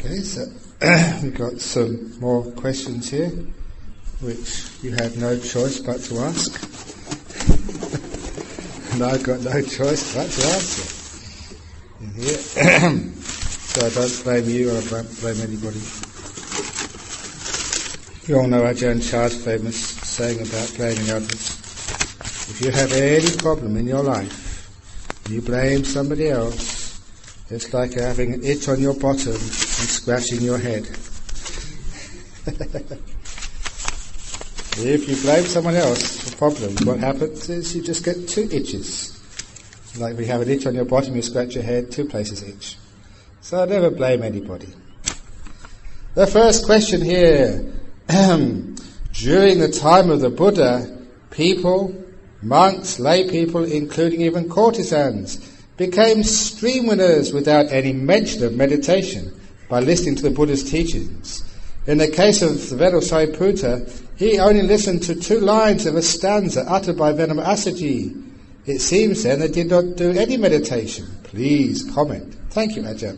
Okay, so we've got some more questions here, which you had no choice but to ask. And I've got no choice but to answer. In here. So I don't blame you, or I don't blame anybody. You all know Ajahn Chah's famous saying about blaming others. If you have any problem in your life, you blame somebody else, it's like having an itch on your bottom and scratching your head. If you blame someone else for problems, what happens is you just get two itches. Like if you have an itch on your bottom, you scratch your head, two places itch. So never blame anybody. The first question here. During the time of the Buddha, people, monks, lay people, including even courtesans, became stream winners without any mention of meditation by listening to the Buddha's teachings. In the case of the Venerable Sariputta, he only listened to 2 lines of a stanza uttered by Venerable Assaji. It seems then they did not do any meditation. Please comment. Thank you, Ajahn.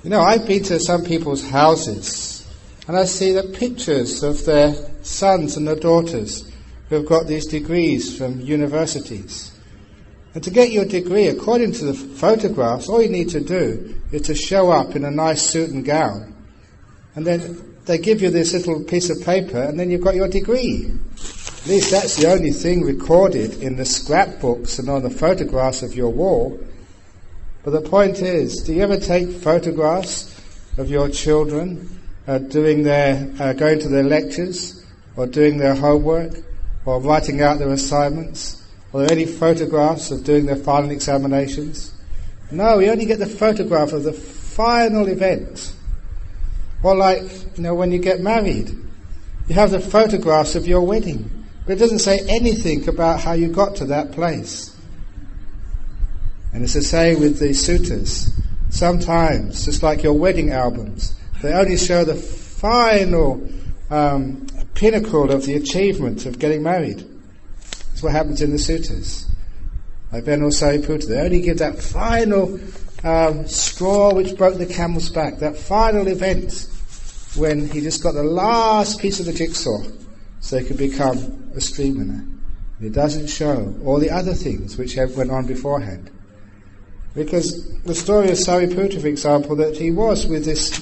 You know, I've been to some people's houses and I see the pictures of their sons and their daughters who have got these degrees from universities. And to get your degree, according to the photographs, all you need to do is to show up in a nice suit and gown. And then they give you this little piece of paper and then you've got your degree. At least that's the only thing recorded in the scrapbooks and on the photographs of your wall. But the point is, do you ever take photographs of your children going to their lectures, or doing their homework, or writing out their assignments? Are there any photographs of doing their final examinations? No, we only get the photograph of the final event. Or like, when you get married, you have the photographs of your wedding, but it doesn't say anything about how you got to that place. And it's the same with the suttas. Sometimes, just like your wedding albums, they only show the final pinnacle of the achievement of getting married. That's what happens in the suttas. Like Venerable Sariputta, they only give that final straw which broke the camel's back, that final event when he just got the last piece of the jigsaw so he could become a stream winner. And it doesn't show all the other things which went on beforehand. Because the story of Sariputta, for example, that he was with this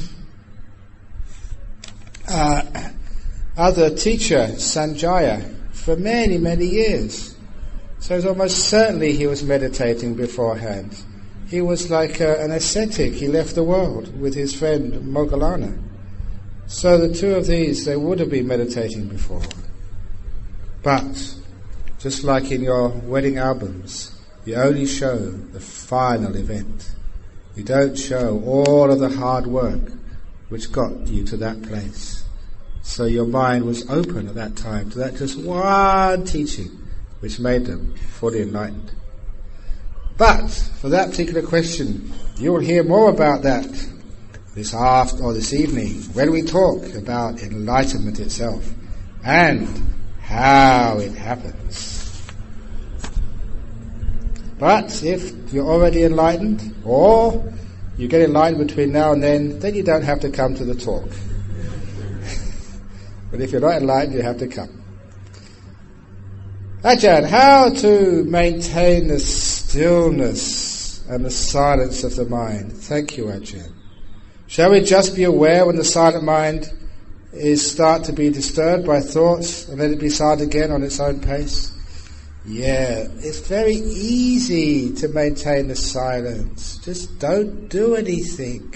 other teacher, Sanjaya, for many, many years. So it's almost certainly he was meditating beforehand. He was like an ascetic. He left the world with his friend Moggallana. So the two of these, they would have been meditating before. But, just like in your wedding albums, you only show the final event. You don't show all of the hard work which got you to that place. So your mind was open at that time to that just one teaching which made them fully enlightened. But for that particular question, you will hear more about that this evening when we talk about enlightenment itself and how it happens. But if you're already enlightened, or you get enlightened between now and then you don't have to come to the talk. But if you're not enlightened, you have to come. Ajahn, how to maintain the stillness and the silence of the mind? Thank you, Ajahn. Shall we just be aware when the silent mind start to be disturbed by thoughts and let it be silent again on its own pace? Yeah, it's very easy to maintain the silence. Just don't do anything.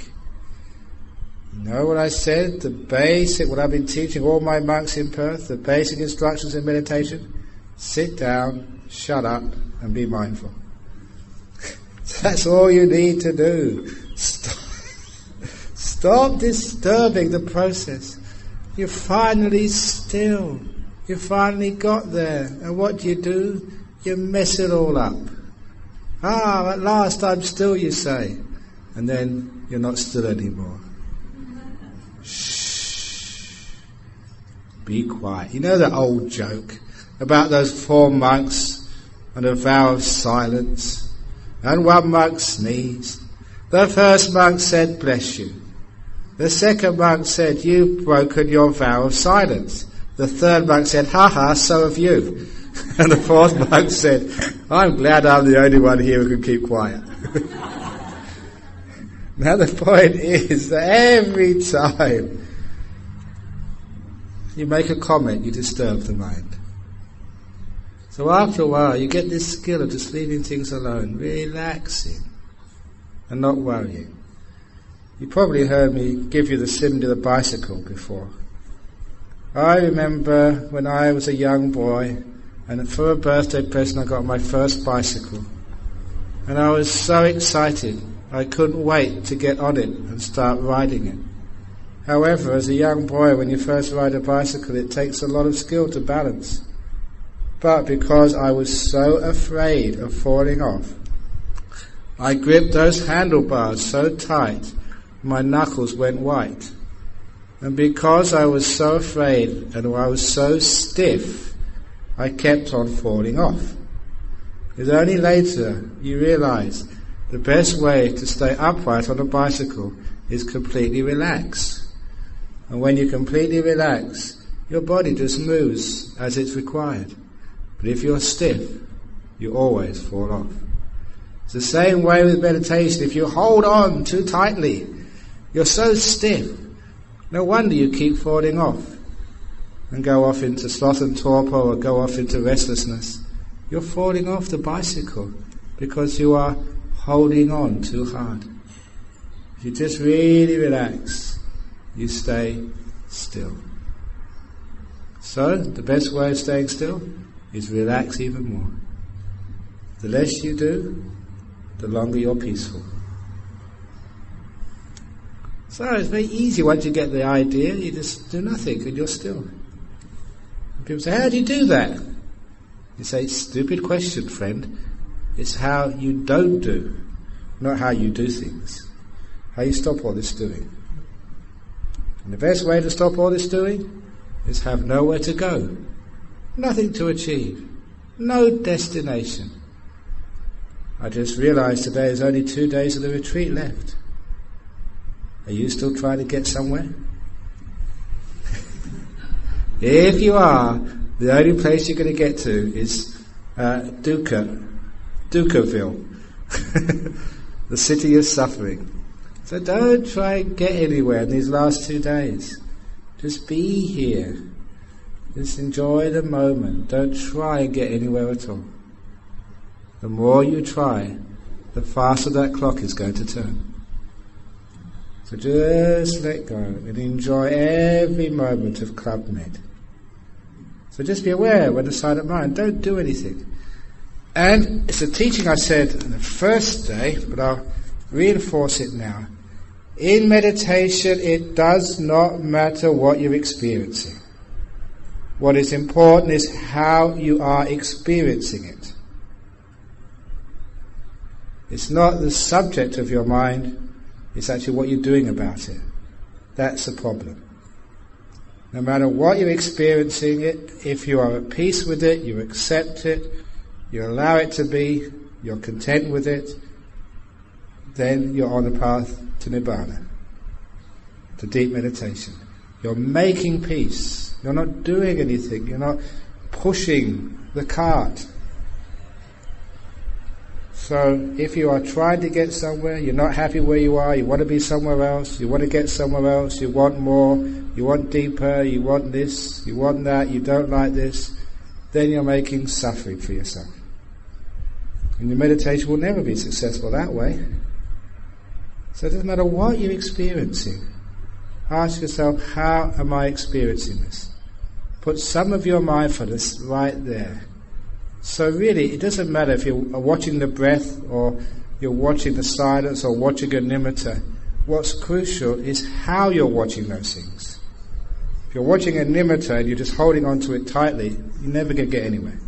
You know what I said? What I've been teaching all my monks in Perth, the basic instructions in meditation: sit down, shut up, and be mindful. That's all you need to do. Stop disturbing the process. You're finally still. You finally got there. And what do? You mess it all up. At last I'm still, you say. And then you're not still anymore. Shh. Be quiet. You know that old joke about those 4 monks and a vow of silence? And one monk sneezed, The first monk said, bless you. The second monk said, you've broken your vow of silence. The third monk said, ha ha, so have you. And the fourth monk said, I'm glad I'm the only one here who can keep quiet. Now the point is that every time you make a comment, you disturb the mind. So after a while, you get this skill of just leaving things alone, relaxing, and not worrying. You probably heard me give you the simile of the bicycle before. I remember when I was a young boy, and for a birthday present I got my first bicycle. And I was so excited, I couldn't wait to get on it and start riding it. However, as a young boy, when you first ride a bicycle, it takes a lot of skill to balance. But because I was so afraid of falling off, I gripped those handlebars so tight, my knuckles went white. And because I was so afraid and I was so stiff, I kept on falling off. It's only later you realize the best way to stay upright on a bicycle is completely relax. And when you completely relax, your body just moves as it's required. But if you're stiff, you always fall off. It's the same way with meditation. If you hold on too tightly, you're so stiff. No wonder you keep falling off and go off into sloth and torpor or go off into restlessness. You're falling off the bicycle because you are holding on too hard. If you just really relax, you stay still. So, the best way of staying still is relax even more. The less you do, the longer you're peaceful. So it's very easy once you get the idea, you just do nothing and you're still. And people say, how do you do that? You say, stupid question, friend. It's how you don't do, not how you do things. How you stop all this doing. And the best way to stop all this doing is have nowhere to go, nothing to achieve, no destination. I just realized today there's only 2 days of the retreat left. Are you still trying to get somewhere? If you are, the only place you're going to get to is Dukkhaville, the city of suffering. So don't try and get anywhere in these last 2 days. Just be here. Just enjoy the moment. Don't try and get anywhere at all. The more you try, the faster that clock is going to turn. So just let go and enjoy every moment of Club Med. So just be aware when the silent mind, don't do anything. And it's a teaching I said on the first day, but I'll reinforce it now. In meditation, it does not matter what you're experiencing. What is important is how you are experiencing it. It's not the subject of your mind, it's actually what you're doing about it. That's the problem. No matter what you're experiencing it, if you are at peace with it, you accept it, you allow it to be, you're content with it, then you're on the path to Nibbana, to deep meditation. You're making peace. You're not doing anything. You're not pushing the cart. So if you are trying to get somewhere, you're not happy where you are, you want to be somewhere else, you want to get somewhere else, you want more, you want deeper, you want this, you want that, you don't like this, then you're making suffering for yourself. And your meditation will never be successful that way. So it doesn't matter what you're experiencing. Ask yourself, how am I experiencing this? Put some of your mindfulness right there. So really, it doesn't matter if you're watching the breath or you're watching the silence or watching a nimitta. What's crucial is how you're watching those things. If you're watching a nimitta and you're just holding on to it tightly, you're never going to get anywhere.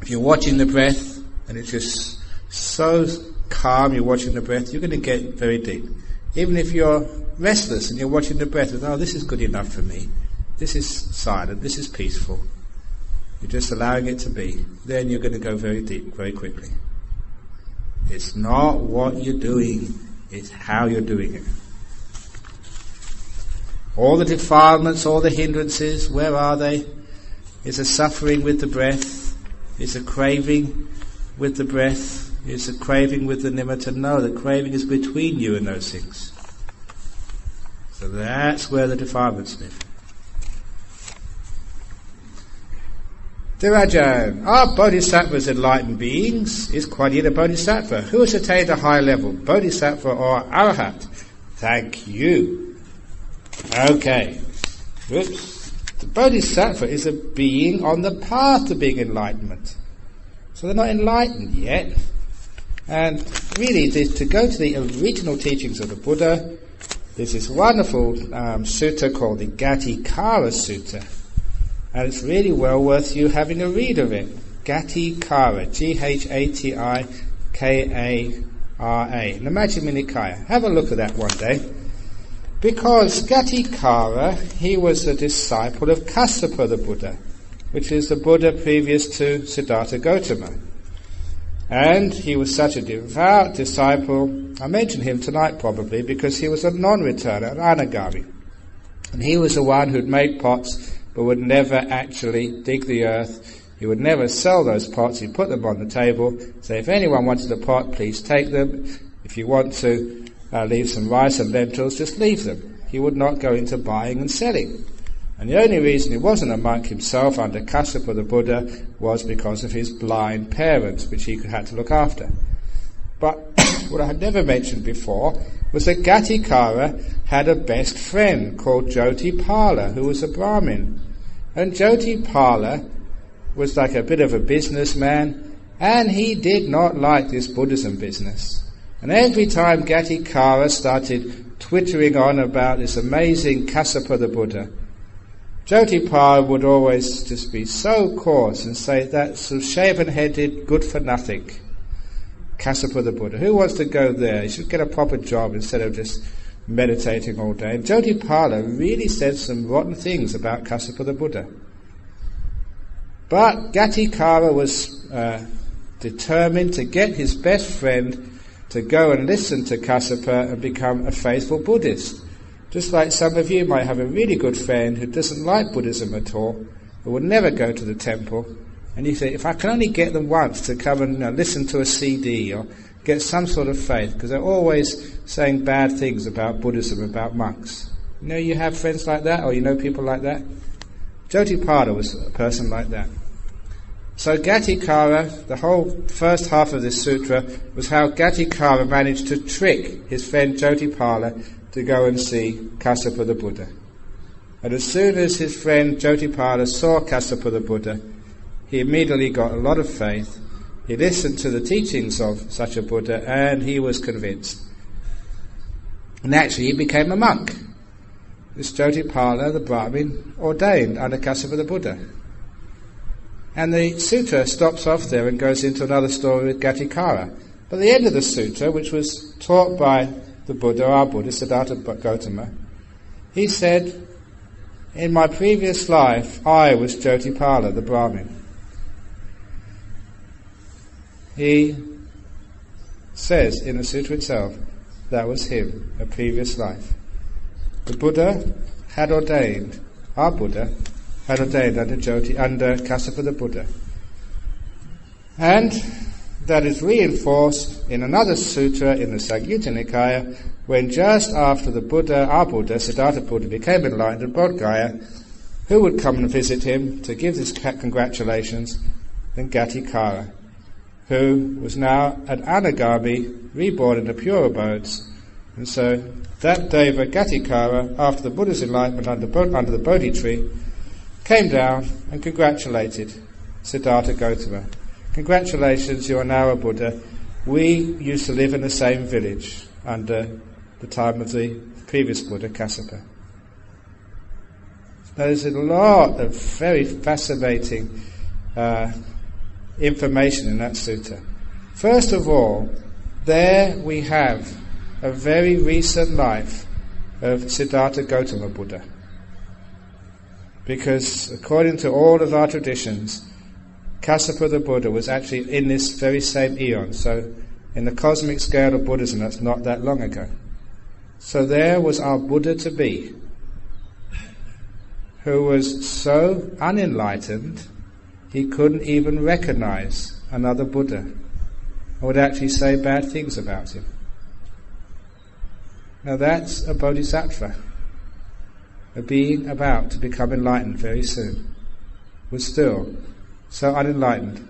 If you're watching the breath and it's just so calm, you're watching the breath, you're going to get very deep. Even if you're restless and you're watching the breath, oh, this is good enough for me. This is silent, this is peaceful. You're just allowing it to be. Then you're going to go very deep, very quickly. It's not what you're doing, it's how you're doing it. All the defilements, all the hindrances, where are they? Is a suffering with the breath? Is a craving with the breath? Is a craving with the nimitta? No, the craving is between you and those things. So that's where the defilements live. Dear Ajahn, are bodhisattvas enlightened beings? Is Kuan Yin a bodhisattva? Who has attained a high level, bodhisattva or arahat? Thank you. Okay. Oops. The bodhisattva is a being on the path to being enlightenment. So they're not enlightened yet. And really, to go to the original teachings of the Buddha, there's this wonderful sutta called the Gatikara Sutta. And it's really well worth you having a read of it. Gatikara, Ghatikara. In the Majjhima Nikaya. Have a look at that one day. Because Gatikara, he was a disciple of Kassapa the Buddha, which is the Buddha previous to Siddhartha Gautama. And he was such a devout disciple. I mention him tonight probably because he was a non-returner, an anagami. And he was the one who'd make pots but would never actually dig the earth. He would never sell those pots. He'd put them on the table, say, if anyone wanted a pot, please take them. If you want to leave some rice and lentils, just leave them. He would not go into buying and selling. And the only reason he wasn't a monk himself under Kassapa the Buddha was because of his blind parents, which he had to look after. But what I had never mentioned before was that Gatikara had a best friend called Jotipala, who was a Brahmin. And Jotipala was like a bit of a businessman, and he did not like this Buddhism business. And every time Gatikara started twittering on about this amazing Kassapa the Buddha, Jotipala would always just be so coarse and say, that sort of shaven-headed, good-for-nothing Kassapa the Buddha. Who wants to go there? He should get a proper job instead of just meditating all day. And Jotipala really said some rotten things about Kassapa the Buddha. But Gatikara was determined to get his best friend to go and listen to Kassapa and become a faithful Buddhist. Just like some of you might have a really good friend who doesn't like Buddhism at all, who would never go to the temple, and you say, if I can only get them once to come and listen to a CD or get some sort of faith, because they're always saying bad things about Buddhism, about monks. You know, you have friends like that, or you know people like that? Jotipala was a person like that. So Gatikara, the whole first half of this sutra was how Gatikara managed to trick his friend Jotipala to go and see Kassapa the Buddha. And as soon as his friend Jotipala saw Kassapa the Buddha, he immediately got a lot of faith. He listened to the teachings of such a Buddha and he was convinced. And actually he became a monk. This Jotipala, the Brahmin, ordained under Kassapa the Buddha. And the sutra stops off there and goes into another story with Gatikara. But the end of the sutra, which was taught by the Buddha, our Buddha, Siddhartha Gautama, he said, in my previous life, I was Jotipala, the Brahmin. He says in the sutra itself, that was him, a previous life. The Buddha had ordained, our Buddha, had ordained under Kassapa the Buddha. And that is reinforced in another sutra in the Samyutta Nikaya, when just after the Buddha, our Buddha, Siddhartha Buddha, became enlightened in Bodh Gaya, who would come and visit him to give his congratulations? Then Gatikara, who was now an anagami, reborn in the pure abodes. And so that Deva Gatikara, after the Buddha's enlightenment under the Bodhi tree, came down and congratulated Siddhartha Gautama. Congratulations, you are now a Buddha. We used to live in the same village under the time of the previous Buddha, Kassapa. There's a lot of very fascinating information in that sutta. First of all, there we have a very recent life of Siddhartha Gautama Buddha. Because according to all of our traditions, Kassapa the Buddha was actually in this very same eon. So in the cosmic scale of Buddhism, that's not that long ago. So there was our Buddha-to-be, who was so unenlightened he couldn't even recognize another Buddha, and would actually say bad things about him. Now that's a bodhisattva, a being about to become enlightened very soon, was still so unenlightened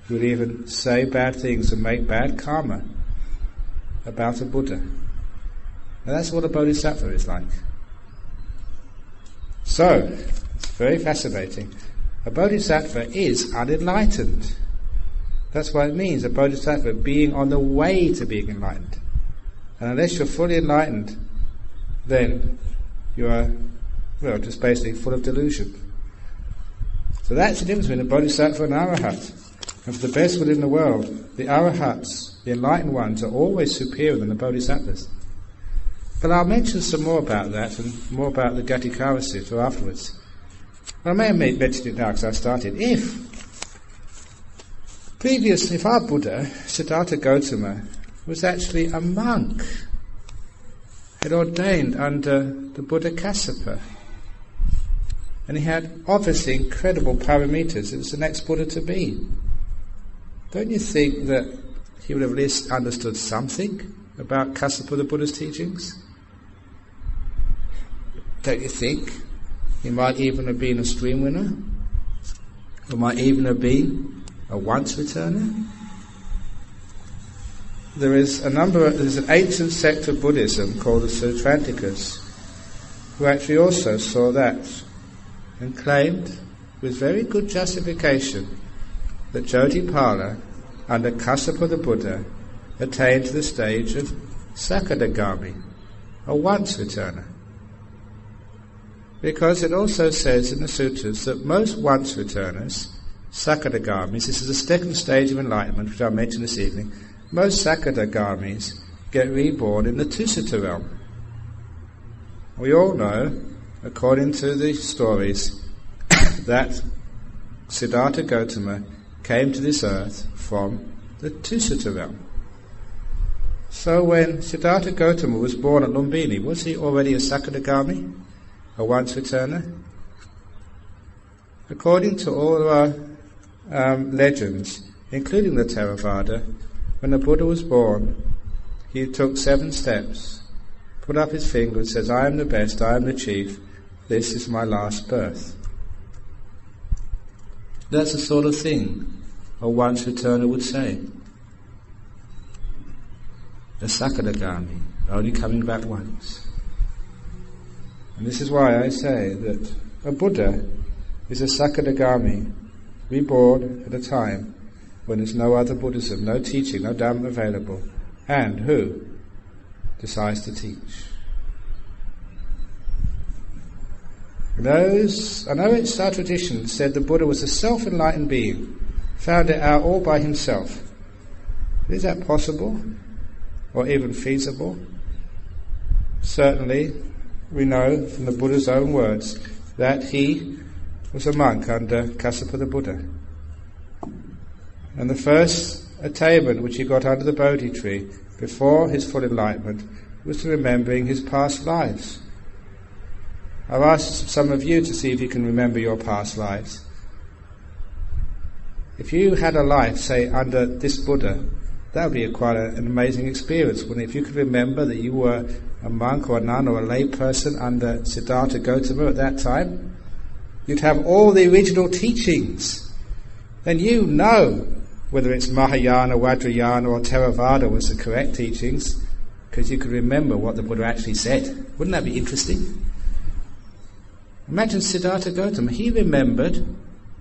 he would even say bad things and make bad karma about a Buddha. Now that's what a bodhisattva is like. So, it's very fascinating. A bodhisattva is unenlightened. That's what it means, a bodhisattva, being on the way to being enlightened. And unless you're fully enlightened, then you are, just basically full of delusion. So that's the difference between a bodhisattva and arahat. And for the best good in the world, the arahats, the enlightened ones, are always superior than the bodhisattvas. But I'll mention some more about that, and more about the Gatikara Sutta afterwards. I may have mentioned it now because I started. If our Buddha, Siddhartha Gautama, was actually a monk, had ordained under the Buddha Kassapa, and he had obviously incredible paramitas, it was the next Buddha to be. Don't you think that he would have at least understood something about Kassapa the Buddha's teachings? Don't you think he might even have been a stream winner? Or might even have been a once returner? There's an ancient sect of Buddhism called the Sutrantikas, who actually also saw that and claimed, with very good justification, that Jotipala, under Kassapa the Buddha, attained to the stage of Sakadagami, a once returner. Because it also says in the sutras that most once returners, Sakadagamis, this is the second stage of enlightenment which I mentioned this evening, most Sakadagamis get reborn in the Tusita realm. We all know, according to the stories, that Siddhartha Gautama came to this earth from the Tusita realm. So when Siddhartha Gautama was born at Lumbini, was he already a Sakadagami? A once returner? According to all our legends, including the Theravada, when the Buddha was born, he took 7 steps, put up his finger and says, I am the best, I am the chief, this is my last birth. That's the sort of thing a once returner would say. A Sakadagami, only coming back once. And this is why I say that a Buddha is a Sakadagami, reborn at a time when there's no other Buddhism, no teaching, no Dhamma available, and who decides to teach. I know it's our tradition said the Buddha was a self-enlightened being, found it out all by himself. Is that possible? Or even feasible? Certainly, we know from the Buddha's own words that he was a monk under Kassapa the Buddha. And the first attainment which he got under the Bodhi tree before his full enlightenment was remembering his past lives. I've asked some of you to see if you can remember your past lives. If you had a life, say, under this Buddha, that would be quite an amazing experience, wouldn't it? If you could remember that you were a monk or a nun or a lay person under Siddhartha Gautama at that time, you'd have all the original teachings. Then you know whether it's Mahayana, Vajrayana or Theravada was the correct teachings, because you could remember what the Buddha actually said. Wouldn't that be interesting? Imagine Siddhartha Gautama, he remembered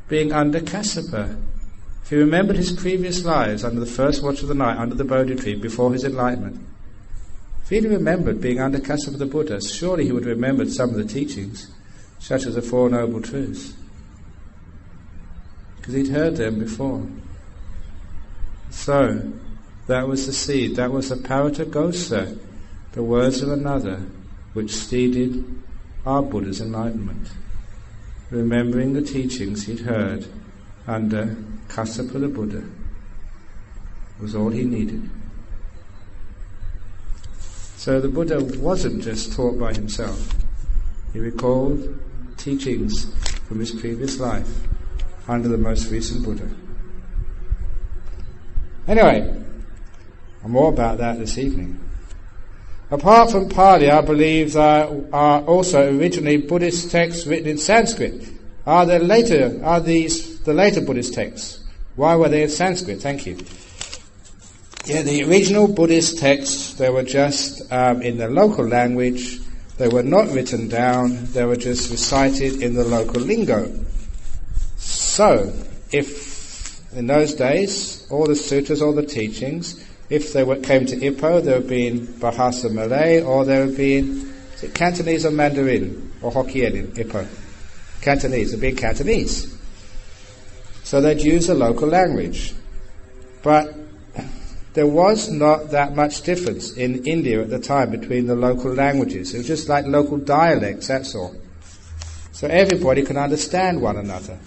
being under Kassapa. If he remembered his previous lives under the first watch of the night, under the Bodhi tree, before his enlightenment, if he'd remembered being under Kassapa the Buddha, surely he would have remembered some of the teachings, such as the Four Noble Truths, because he'd heard them before. So, that was the seed, that was the paratagosa, the words of another, which seeded our Buddha's enlightenment. Remembering the teachings he'd heard under Kassapa the Buddha was all he needed. So the Buddha wasn't just taught by himself. He recalled teachings from his previous life under the most recent Buddha. Anyway, more about that this evening. Apart from Pali, I believe there are also originally Buddhist texts written in Sanskrit. Are these the later Buddhist texts? Why were they in Sanskrit? Thank you. Yeah, the original Buddhist texts, they were just in the local language. They were not written down. They were just recited in the local lingo. So, if in those days, all the sutras, all the teachings, if they came to Ipoh, they would be in Bahasa Malay, or they would be in Cantonese or Mandarin, or Hokkien in Ipoh. Cantonese, they'd be in Cantonese. So they'd use the local language. But there was not that much difference in India at the time between the local languages. It was just like local dialects, that's all. So everybody could understand one another.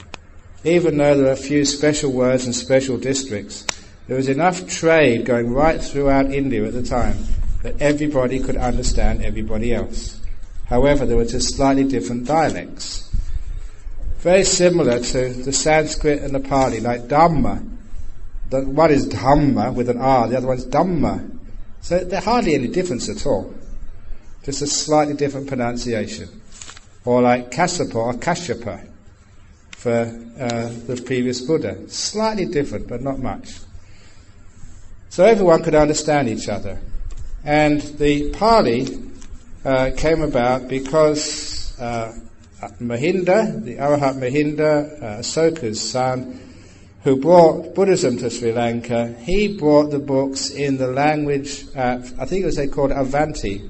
Even though there are a few special words and special districts, there was enough trade going right throughout India at the time that everybody could understand everybody else. However, there were just slightly different dialects. Very similar to the Sanskrit and the Pali, like Dhamma. One is Dhamma with an R, the other one's Dhamma. So there's hardly any difference at all. Just a slightly different pronunciation. Or like Kassapa or Kashyapa for the previous Buddha. Slightly different, but not much. So everyone could understand each other. And the Pali came about because Mahinda, the Arahat Mahinda, Asoka's son, who brought Buddhism to Sri Lanka, he brought the books in the language, I think it was they called Avanti,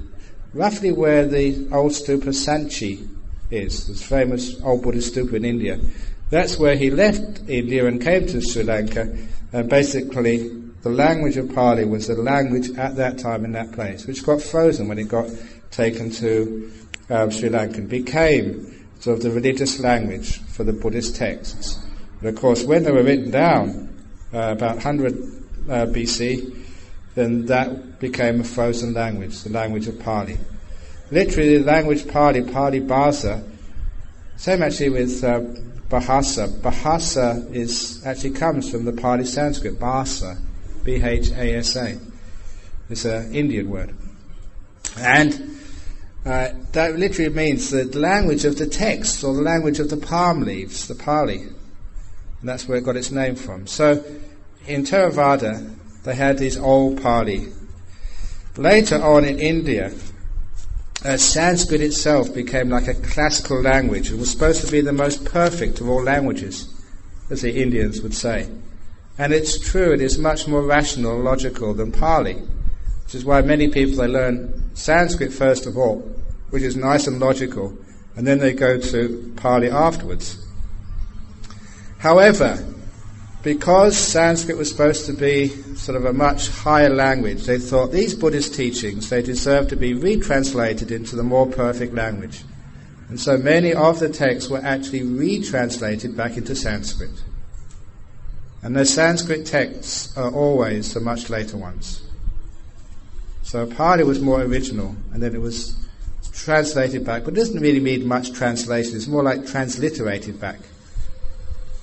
roughly where the old stupa Sanchi is, this famous old Buddhist stupa in India. That's where he left India and came to Sri Lanka, and basically the language of Pali was the language at that time in that place, which got frozen when it got taken to Sri Lanka, and became sort of the religious language for the Buddhist texts. But of course, when they were written down, about 100 BC, then that became a frozen language, the language of Pali. Literally, the language Pali Bhasa, same actually with Bahasa. Bahasa actually comes from the Pali Sanskrit, Bhasa, B-H-A-S-A. It's an Indian word. And that literally means the language of the text, or the language of the palm leaves, the Pali. And that's where it got its name from. So, in Theravada, they had these old Pali. Later on in India, Sanskrit itself became like a classical language. It was supposed to be the most perfect of all languages, as the Indians would say. And it's true, it is much more rational and logical than Pali, which is why many people, they learn Sanskrit first of all, which is nice and logical, and then they go to Pali afterwards. However, because Sanskrit was supposed to be sort of a much higher language, they thought these Buddhist teachings, they deserve to be retranslated into the more perfect language. And so many of the texts were actually retranslated back into Sanskrit. And the Sanskrit texts are always the much later ones. So Pali was more original, and then it was translated back, but it doesn't really mean much translation, it's more like transliterated back.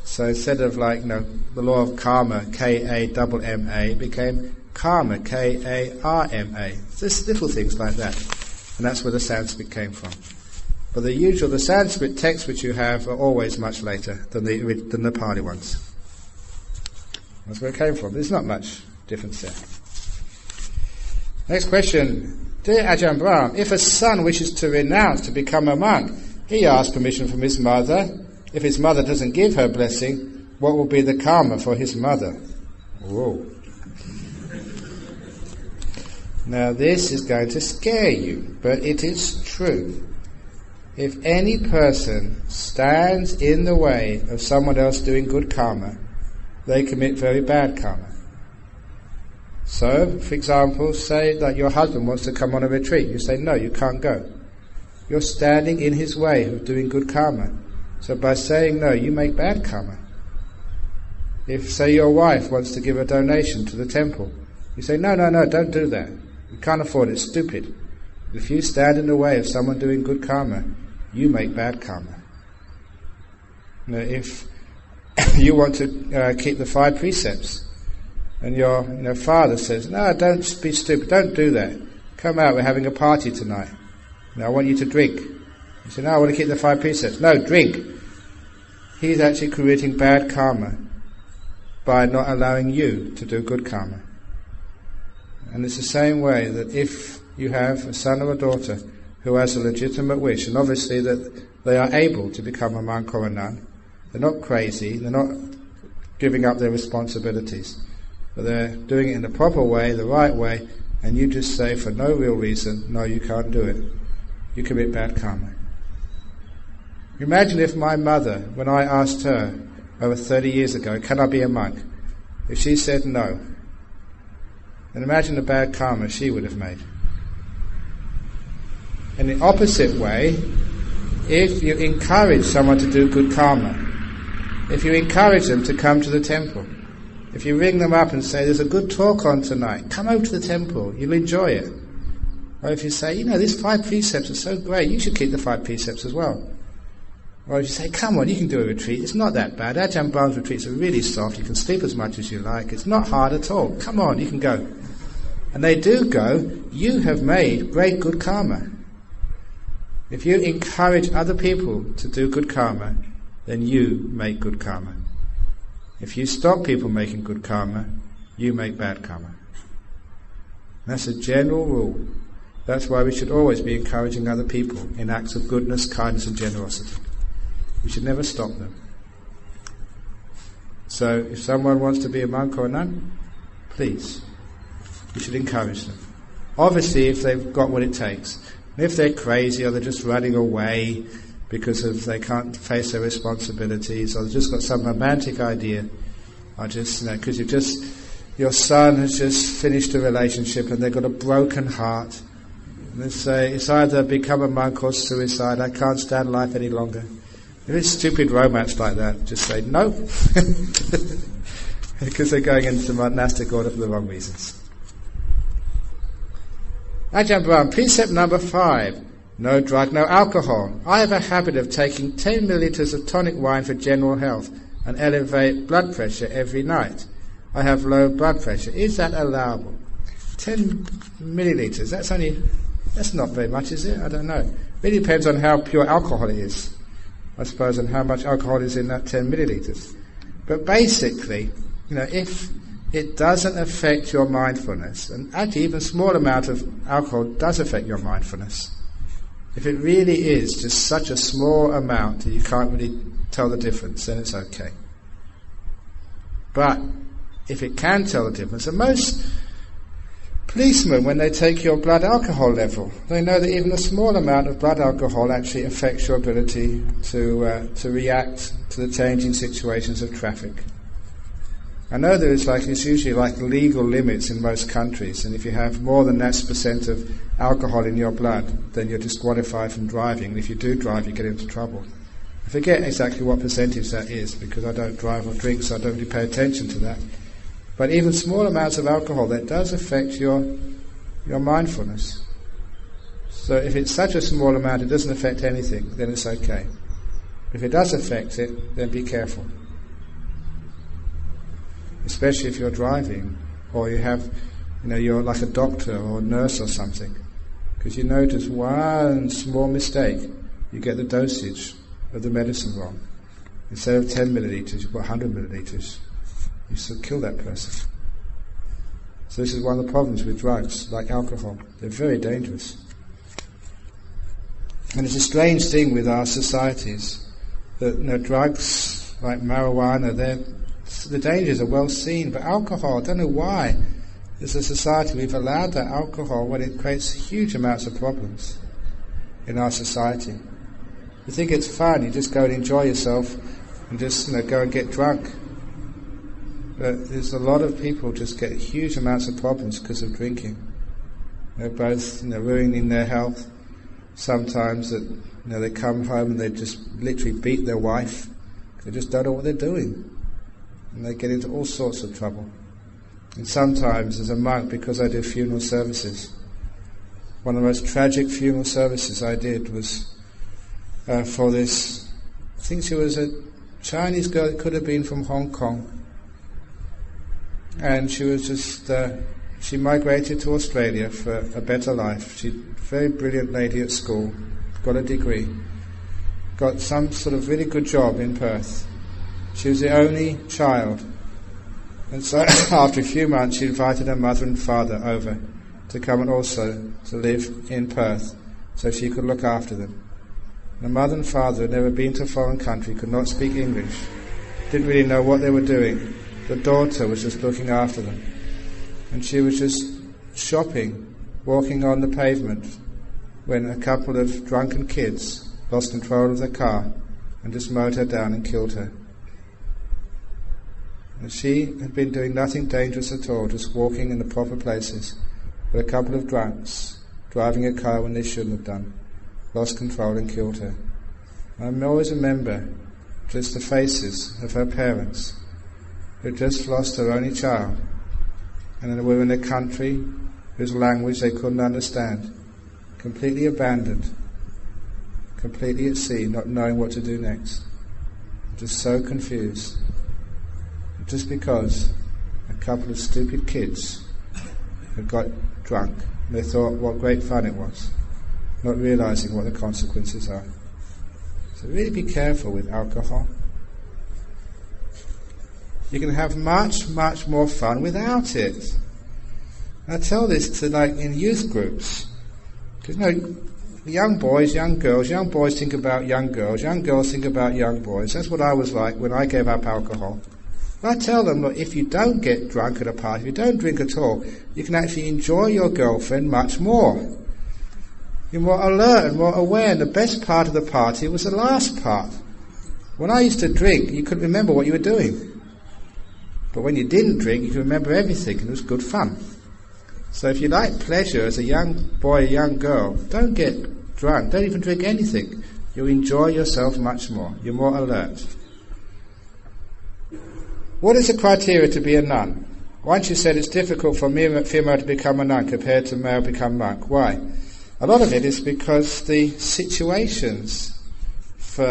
So instead of the law of karma, K-A-M-M-A, became karma, K-A-R-M-A. Just little things like that. And that's where the Sanskrit came from. But the Sanskrit texts which you have are always much later than the Pali ones. That's where it came from. There's not much difference there. Next question. Dear Ajahn Brahm, if a son wishes to renounce to become a monk, he asks permission from his mother. If his mother doesn't give her blessing, what will be the karma for his mother? Whoa. Now this is going to scare you, but it is true. If any person stands in the way of someone else doing good karma, they commit very bad karma. So, for example, say that your husband wants to come on a retreat. You say, no, you can't go. You're standing in his way of doing good karma. So by saying no, you make bad karma. If, say, your wife wants to give a donation to the temple, you say, no, don't do that. You can't afford it. It's stupid. If you stand in the way of someone doing good karma, you make bad karma. If you want to keep the 5 precepts, and your father says, "No, don't be stupid, don't do that. Come out, we're having a party tonight. I want you to drink." You say, "No, I want to keep the 5 precepts." "No, drink." He's actually creating bad karma by not allowing you to do good karma. And it's the same way that if you have a son or a daughter who has a legitimate wish, and obviously that they are able to become a monk or a nun, they're not crazy, they're not giving up their responsibilities, but they're doing it in the proper way, the right way, and you just say for no real reason, "No, you can't do it," you commit bad karma. Imagine if my mother, when I asked her over 30 years ago, "Can I be a monk?" if she said no, then imagine the bad karma she would have made. In the opposite way, if you encourage someone to do good karma, if you encourage them to come to the temple, if you ring them up and say, "There's a good talk on tonight, come over to the temple, you'll enjoy it." Or if you say, "These 5 precepts are so great, you should keep the 5 precepts as well." Or if you say, "Come on, you can do a retreat, it's not that bad. Ajahn Brahm's retreats are really soft, you can sleep as much as you like, it's not hard at all. Come on, you can go." And they do go, you have made great good karma. If you encourage other people to do good karma, then you make good karma. If you stop people making good karma, you make bad karma. That's a general rule. That's why we should always be encouraging other people in acts of goodness, kindness and generosity. We should never stop them. So if someone wants to be a monk or a nun, please, you should encourage them. Obviously if they've got what it takes. If they're crazy or they're just running away because they can't face their responsibilities, or they've just got some romantic idea, or just, because your son has just finished a relationship and they've got a broken heart, and they say, "It's either become a monk or suicide, I can't stand life any longer." If it's stupid romance like that, just say no, because they're going into the monastic order for the wrong reasons. Ajahn Brahm, precept number 5, no drug, no alcohol. I have a habit of taking 10 milliliters of tonic wine for general health and elevate blood pressure every night. I have low blood pressure. Is that allowable? 10 milliliters, that's not very much, is it? I don't know. It really depends on how pure alcohol it is, I suppose, and how much alcohol is in that 10 milliliters. But basically, if it doesn't affect your mindfulness, and actually even a small amount of alcohol does affect your mindfulness. If it really is just such a small amount that you can't really tell the difference, then it's okay. But if it can tell the difference, and most policemen, when they take your blood alcohol level, they know that even a small amount of blood alcohol actually affects your ability to react to the changing situations of traffic. I know it's usually legal limits in most countries, and if you have more than that % of alcohol in your blood, then you're disqualified from driving, and if you do drive, you get into trouble. I forget exactly what percentage that is, because I don't drive or drink, so I don't really pay attention to that. But even small amounts of alcohol, that does affect your mindfulness. So if it's such a small amount, it doesn't affect anything, then it's okay. If it does affect it, then be careful. Especially if you're driving, or you're like a doctor or a nurse or something, because you notice one small mistake, you get the dosage of the medicine wrong. Instead of 10 milliliters, you put 100 milliliters. You still kill that person. So this is one of the problems with drugs, like alcohol. They're very dangerous. And it's a strange thing with our societies that drugs like marijuana, the dangers are well seen, but alcohol, I don't know why, as a society we've allowed that alcohol when it creates huge amounts of problems in our society. You think it's fun, you just go and enjoy yourself and just go and get drunk. But there's a lot of people just get huge amounts of problems because of drinking. They're both ruining their health. Sometimes they come home and they just literally beat their wife. They just don't know what they're doing. And they get into all sorts of trouble. And sometimes as a monk, because I do funeral services, one of the most tragic funeral services I did was for this, I think she was a Chinese girl, it could have been from Hong Kong, and she was just, she migrated to Australia for a better life. She's a very brilliant lady at school, got a degree, got some sort of really good job in Perth. She was the only child, and so after a few months she invited her mother and father over to come and also to live in Perth so she could look after them. The mother and father had never been to a foreign country, could not speak English, didn't really know what they were doing. The daughter was just looking after them, and she was just shopping, walking on the pavement, when a couple of drunken kids lost control of their car and just mowed her down and killed her. And she had been doing nothing dangerous at all, just walking in the proper places, but a couple of drunks driving a car when they shouldn't have done, lost control and killed her. I always remember just the faces of her parents who had just lost their only child, and they were in a country whose language they couldn't understand, completely abandoned, completely at sea, not knowing what to do next, just so confused, just because a couple of stupid kids had got drunk and they thought what great fun it was, not realizing what the consequences are. So really be careful with alcohol. You can have much, much more fun without it. I tell this to, like, in youth groups, because young boys, young girls think about young girls think about young boys. That's what I was like when I gave up alcohol. I tell them, look, if you don't get drunk at a party, if you don't drink at all, you can actually enjoy your girlfriend much more. You're more alert and more aware, and the best part of the party was the last part. When I used to drink, you couldn't remember what you were doing. But when you didn't drink, you could remember everything, and it was good fun. So if you like pleasure as a young boy, a young girl, don't get drunk, don't even drink anything. You'll enjoy yourself much more. You're more alert. What is the criteria to be a nun? Once you said it's difficult for a female to become a nun compared to male to become monk. Why? A lot of it is because the situations for,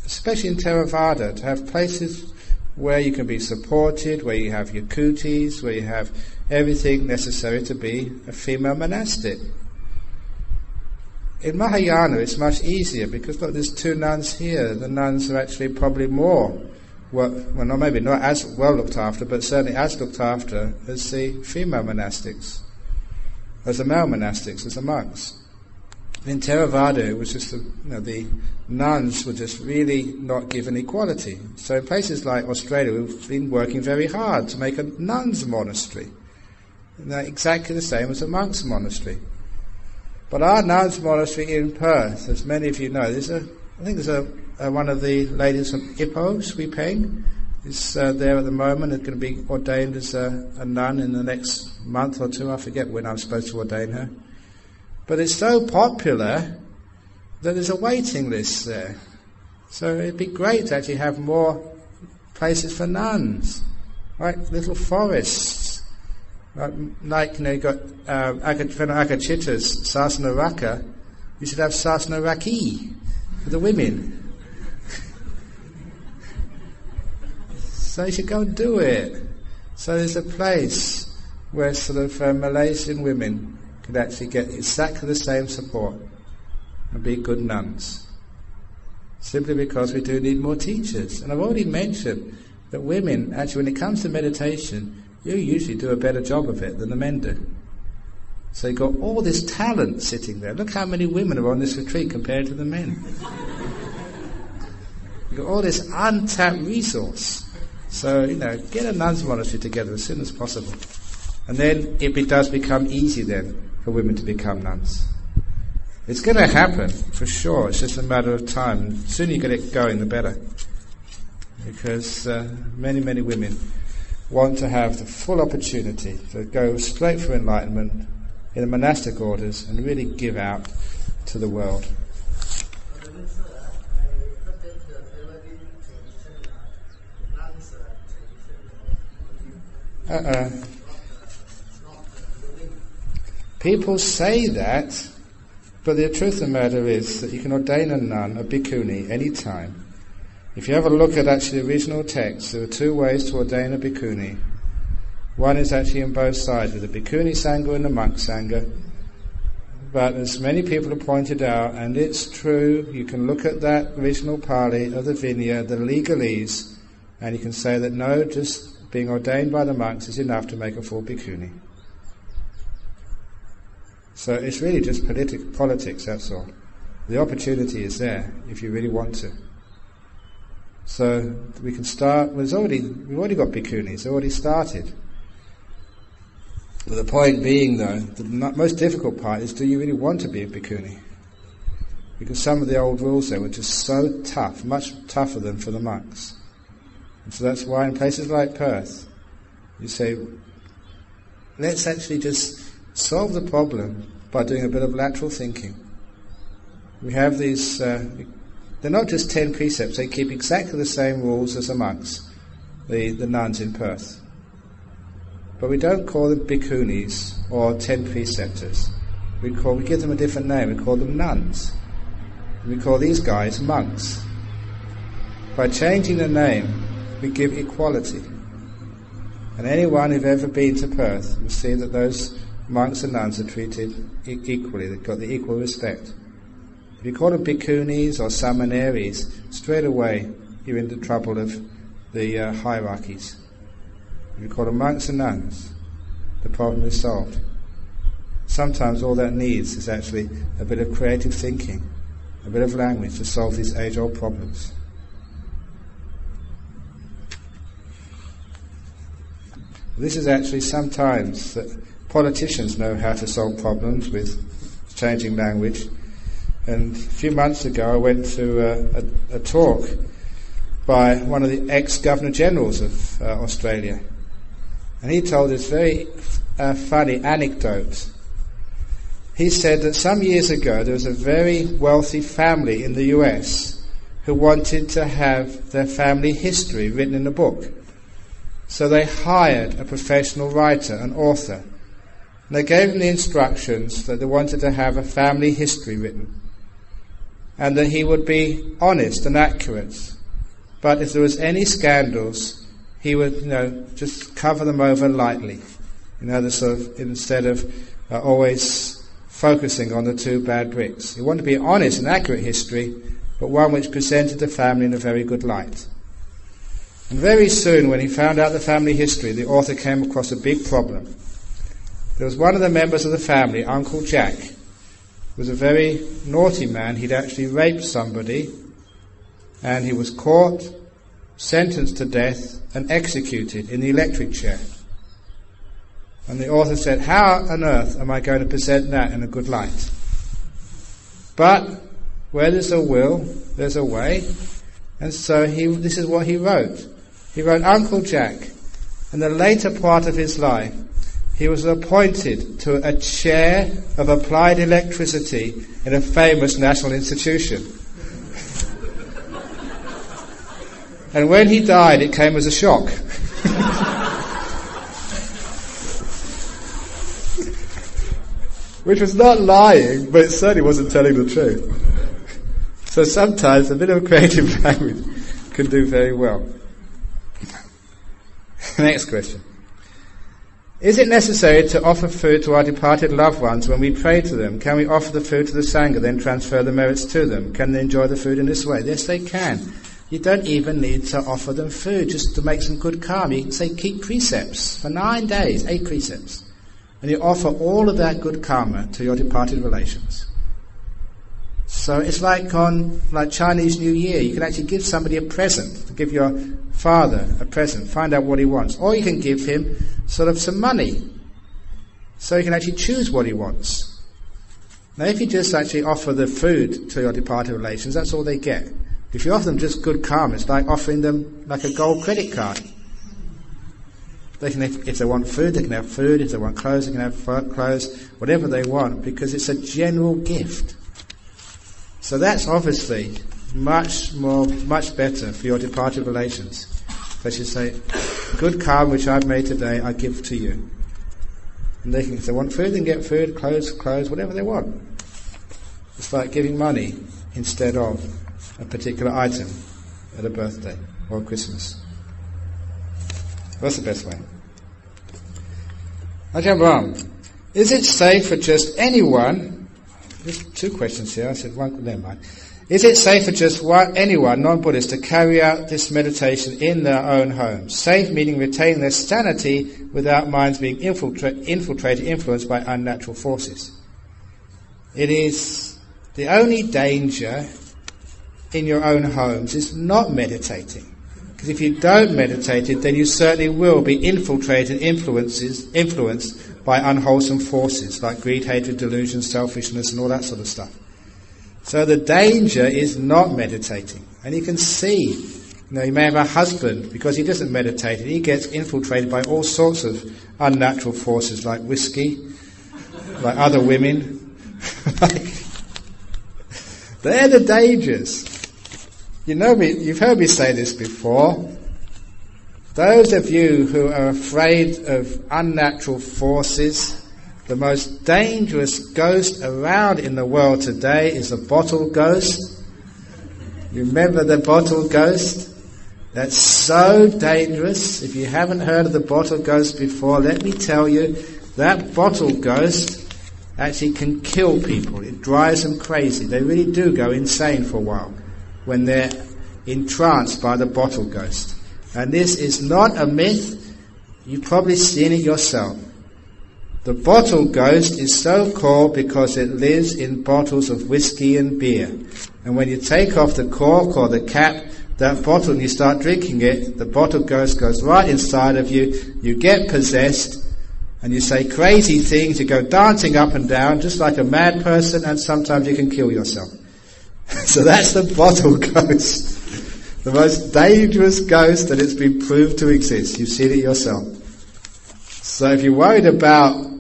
especially in Theravada, to have places where you can be supported, where you have your kutis, where you have everything necessary to be a female monastic. In Mahayana it's much easier because look, there's 2 nuns here. The nuns are actually probably more, maybe not as well looked after, but certainly as looked after as the female monastics, as the male monastics, as the monks. In Theravada it was just the nuns were just really not given equality. So in places like Australia we've been working very hard to make a nuns monastery. And they're exactly the same as a monks monastery. But our nuns monastery in Perth, as many of you know, there's one of the ladies from Ipoh, Sri Peng, is there at the moment, is going to be ordained as a nun in the next month or 2. I forget when I'm supposed to ordain her. But it's so popular that there's a waiting list there. So it'd be great to actually have more places for nuns, like little forests. Like you got Akachita's Sasana Raka, you should have Sasana Raki for the women. So you should go and do it. So there's a place where sort of Malaysian women could actually get exactly the same support and be good nuns. Simply because we do need more teachers. And I've already mentioned that women, actually when it comes to meditation, you usually do a better job of it than the men do. So you've got all this talent sitting there. Look how many women are on this retreat compared to the men. You've got all this untapped resource. So, get a nuns monastery together as soon as possible. And then it does become easy then for women to become nuns. It's going to happen, for sure. It's just a matter of time. The sooner you get it going, the better. Because many, many women want to have the full opportunity to go straight for enlightenment in the monastic orders and really give out to the world. People say that, but the truth of the matter is that you can ordain a nun, a bhikkhuni, any time. If you have a look at actually the original text, there are two ways to ordain a bhikkhuni. One is actually on both sides, with the bhikkhuni sangha and the monk sangha. But as many people have pointed out, and it's true, you can look at that original Pali of the Vinaya, the legalese, and you can say that no, just being ordained by the monks is enough to make a full bhikkhuni. So it's really just politics, that's all. The opportunity is there if you really want to. So we can start. We've already got bhikkhunis. They've already started. But the point being, though, the most difficult part is: do you really want to be a bhikkhuni? Because some of the old rules there were just so tough, much tougher than for the monks. And so that's why in places like Perth, you say, let's actually just solve the problem by doing a bit of lateral thinking. We have these. They're not just 10 precepts, they keep exactly the same rules as the monks, the nuns in Perth. But we don't call them bhikkhunis or 10 preceptors. We give them a different name, we call them nuns. We call these guys monks. By changing the name, we give equality. And anyone who's ever been to Perth will see that those monks and nuns are treated equally, they've got the equal respect. If you call them bhikkhunis or samaneris, straight away you're in the trouble of the hierarchies. If you call them monks and nuns, the problem is solved. Sometimes all that needs is actually a bit of creative thinking, a bit of language to solve these age-old problems. This is actually sometimes that politicians know how to solve problems with changing language. And a few months ago I went to a talk by one of the ex-Governor Generals of Australia. And he told this very funny anecdote. He said that some years ago there was a very wealthy family in the US who wanted to have their family history written in a book. So they hired a professional writer, an author. And they gave him the instructions that they wanted to have a family history written, and that he would be honest and accurate. But if there was any scandals, he would, just cover them over lightly. The sort of, instead of always focusing on the two bad bricks. He wanted to be an honest and accurate history, but one which presented the family in a very good light. And very soon, when he found out the family history, the author came across a big problem. There was one of the members of the family, Uncle Jack, was a very naughty man. He'd actually raped somebody, and he was caught, sentenced to death, and executed in the electric chair. And the author said, how on earth am I going to present that in a good light? But where there's a will, there's a way. And so this is what he wrote. He wrote, Uncle Jack, in the later part of his life, he was appointed to a chair of applied electricity in a famous national institution. And when he died, it came as a shock. Which was not lying, but it certainly wasn't telling the truth. So sometimes a bit of creative language can do very well. Next question. Is it necessary to offer food to our departed loved ones when we pray to them? Can we offer the food to the Sangha, then transfer the merits to them? Can they enjoy the food in this way? Yes, they can. You don't even need to offer them food just to make some good karma. You can say, keep precepts for 9 days, 8 precepts. And you offer all of that good karma to your departed relations. So it's like Chinese New Year. You can actually give somebody a present, to give your father a present, find out what he wants. Or you can give him sort of some money, so he can actually choose what he wants. Now if you just actually offer the food to your departed relations, that's all they get. If you offer them just good karma, it's like offering them like a gold credit card. They can, if they want food, they can have food. If they want clothes, they can have clothes. Whatever they want, because it's a general gift. So that's obviously much better for your departed relations. They should say, good karma which I've made today, I give to you. And if they want food, they can get food, clothes, whatever they want. It's like giving money instead of a particular item at a birthday or Christmas. That's the best way. Ajahn Brahm, is it safe for just anyone, there's two questions here, I said one, never mind. Is it safe for just anyone, non-Buddhist, to carry out this meditation in their own homes? Safe meaning retaining their sanity without minds being influenced by unnatural forces. It is the only danger in your own homes is not meditating. Because if you don't meditate it, then you certainly will be infiltrated, influenced by unwholesome forces like greed, hatred, delusion, selfishness and all that sort of stuff. So the danger is not meditating. And you can see, you may have a husband, because he doesn't meditate, and he gets infiltrated by all sorts of unnatural forces like whiskey, like other women. They're the dangers. You've heard me say this before. Those of you who are afraid of unnatural forces, the most dangerous ghost around in the world today is the bottle ghost. You remember the bottle ghost? That's so dangerous. If you haven't heard of the bottle ghost before, let me tell you, that bottle ghost actually can kill people. It drives them crazy. They really do go insane for a while when they're entranced by the bottle ghost. And this is not a myth. You've probably seen it yourself. The bottle ghost is so called because it lives in bottles of whiskey and beer. And when you take off the cork or the cap, that bottle, and you start drinking it, the bottle ghost goes right inside of you, you get possessed, and you say crazy things, you go dancing up and down, just like a mad person, and sometimes you can kill yourself. So that's the bottle ghost. The most dangerous ghost that it's been proved to exist. You've seen it yourself. So if you're worried about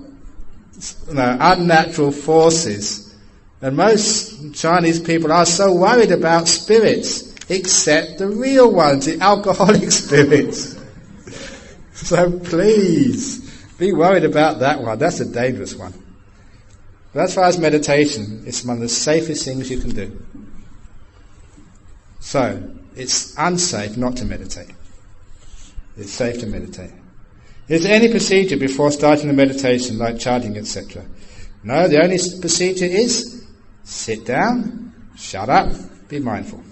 unnatural forces, and most Chinese people are so worried about spirits, except the real ones, the alcoholic spirits. So please, be worried about that one. That's a dangerous one. But as far as meditation, it's one of the safest things you can do. So, it's unsafe not to meditate. It's safe to meditate. Is there any procedure before starting the meditation, like chanting, etc.? No, the only procedure is sit down, shut up, be mindful.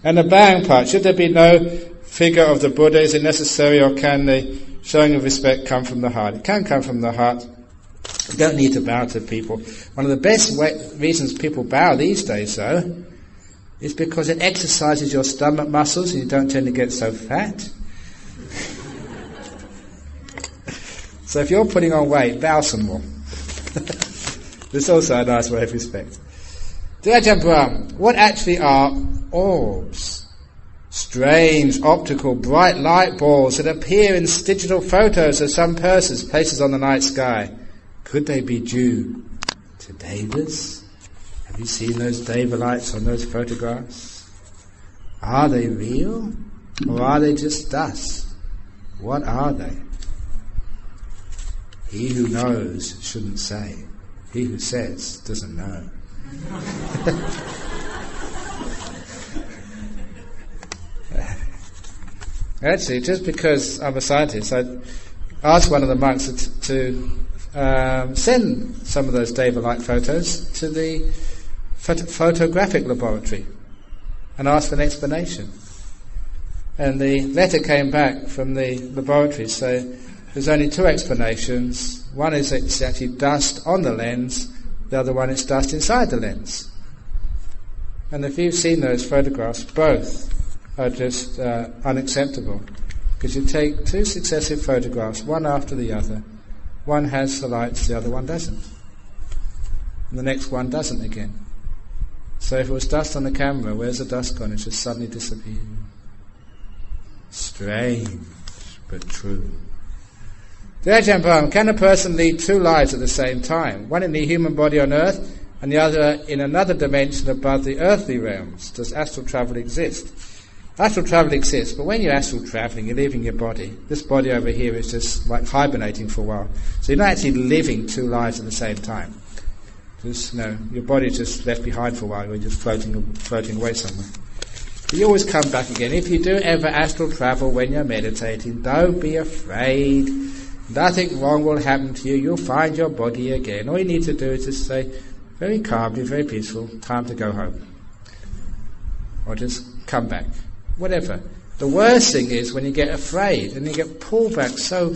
And the bowing part, should there be no figure of the Buddha? Is it necessary, or can the showing of respect come from the heart? It can come from the heart. You don't need to bow to people. One of the best reasons people bow these days, though, is because it exercises your stomach muscles and you don't tend to get so fat. So if you're putting on weight, bow some more. There's also a nice way of respect. To Ajahn Brahm, what actually are orbs? Strange, optical, bright light balls that appear in digital photos of some persons, places on the night sky. Could they be due to devas? Have you seen those deva lights on those photographs? Are they real? Or are they just dust? What are they? He who knows shouldn't say. He who says doesn't know. Actually, just because I'm a scientist, I asked one of the monks to send some of those deva light photos to the photographic laboratory and asked for an explanation. And the letter came back from the laboratory, so there's only two explanations. One is it's actually dust on the lens, the other one is dust inside the lens. And if you've seen those photographs, both are just unacceptable. Because you take two successive photographs, one after the other. One has the lights, the other one doesn't. And the next one doesn't again. So if it was dust on the camera, where's the dust gone? It's just suddenly disappeared. Strange, but true. To Ajahn Brahm, can a person lead two lives at the same time? One in the human body on earth, and the other in another dimension above the earthly realms? Does astral travel exist? Astral travel exists, but when you're astral travelling, you're leaving your body. This body over here is just like hibernating for a while. So you're not actually living two lives at the same time. Just, your body's just left behind for a while, you're just floating away somewhere. But you always come back again. If you do ever astral travel when you're meditating, don't be afraid. Nothing wrong will happen to you. You'll find your body again. All you need to do is just say, very calmly, very peaceful, time to go home. Or just come back. Whatever. The worst thing is when you get afraid and you get pulled back so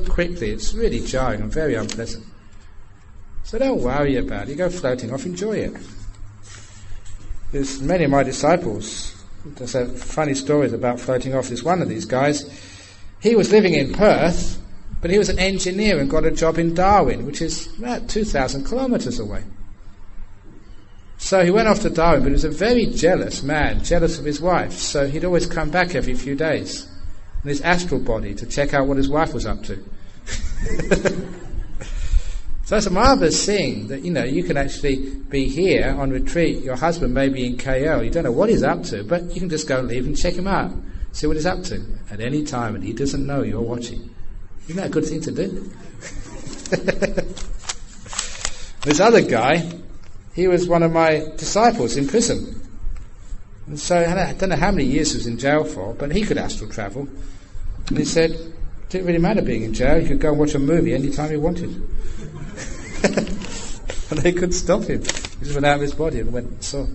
quickly. It's really jarring and very unpleasant. So don't worry about it. You go floating off, enjoy it. There's many of my disciples. There's funny stories about floating off. There's one of these guys. He was living in Perth, but he was an engineer and got a job in Darwin, which is about 2,000 kilometres away. So he went off to Darwin, but he was a very jealous man, jealous of his wife. So he'd always come back every few days in his astral body to check out what his wife was up to. So it's a marvellous thing that, you can actually be here on retreat. Your husband may be in KL. You don't know what he's up to, but you can just go and leave and check him out. See what he's up to at any time, and he doesn't know you're watching. Isn't that a good thing to do? This other guy, he was one of my disciples in prison. And so I don't know how many years he was in jail for, but he could astral travel. And he said, it didn't really matter being in jail, he could go and watch a movie any time he wanted. And they couldn't stop him. He just went out of his body and went and saw.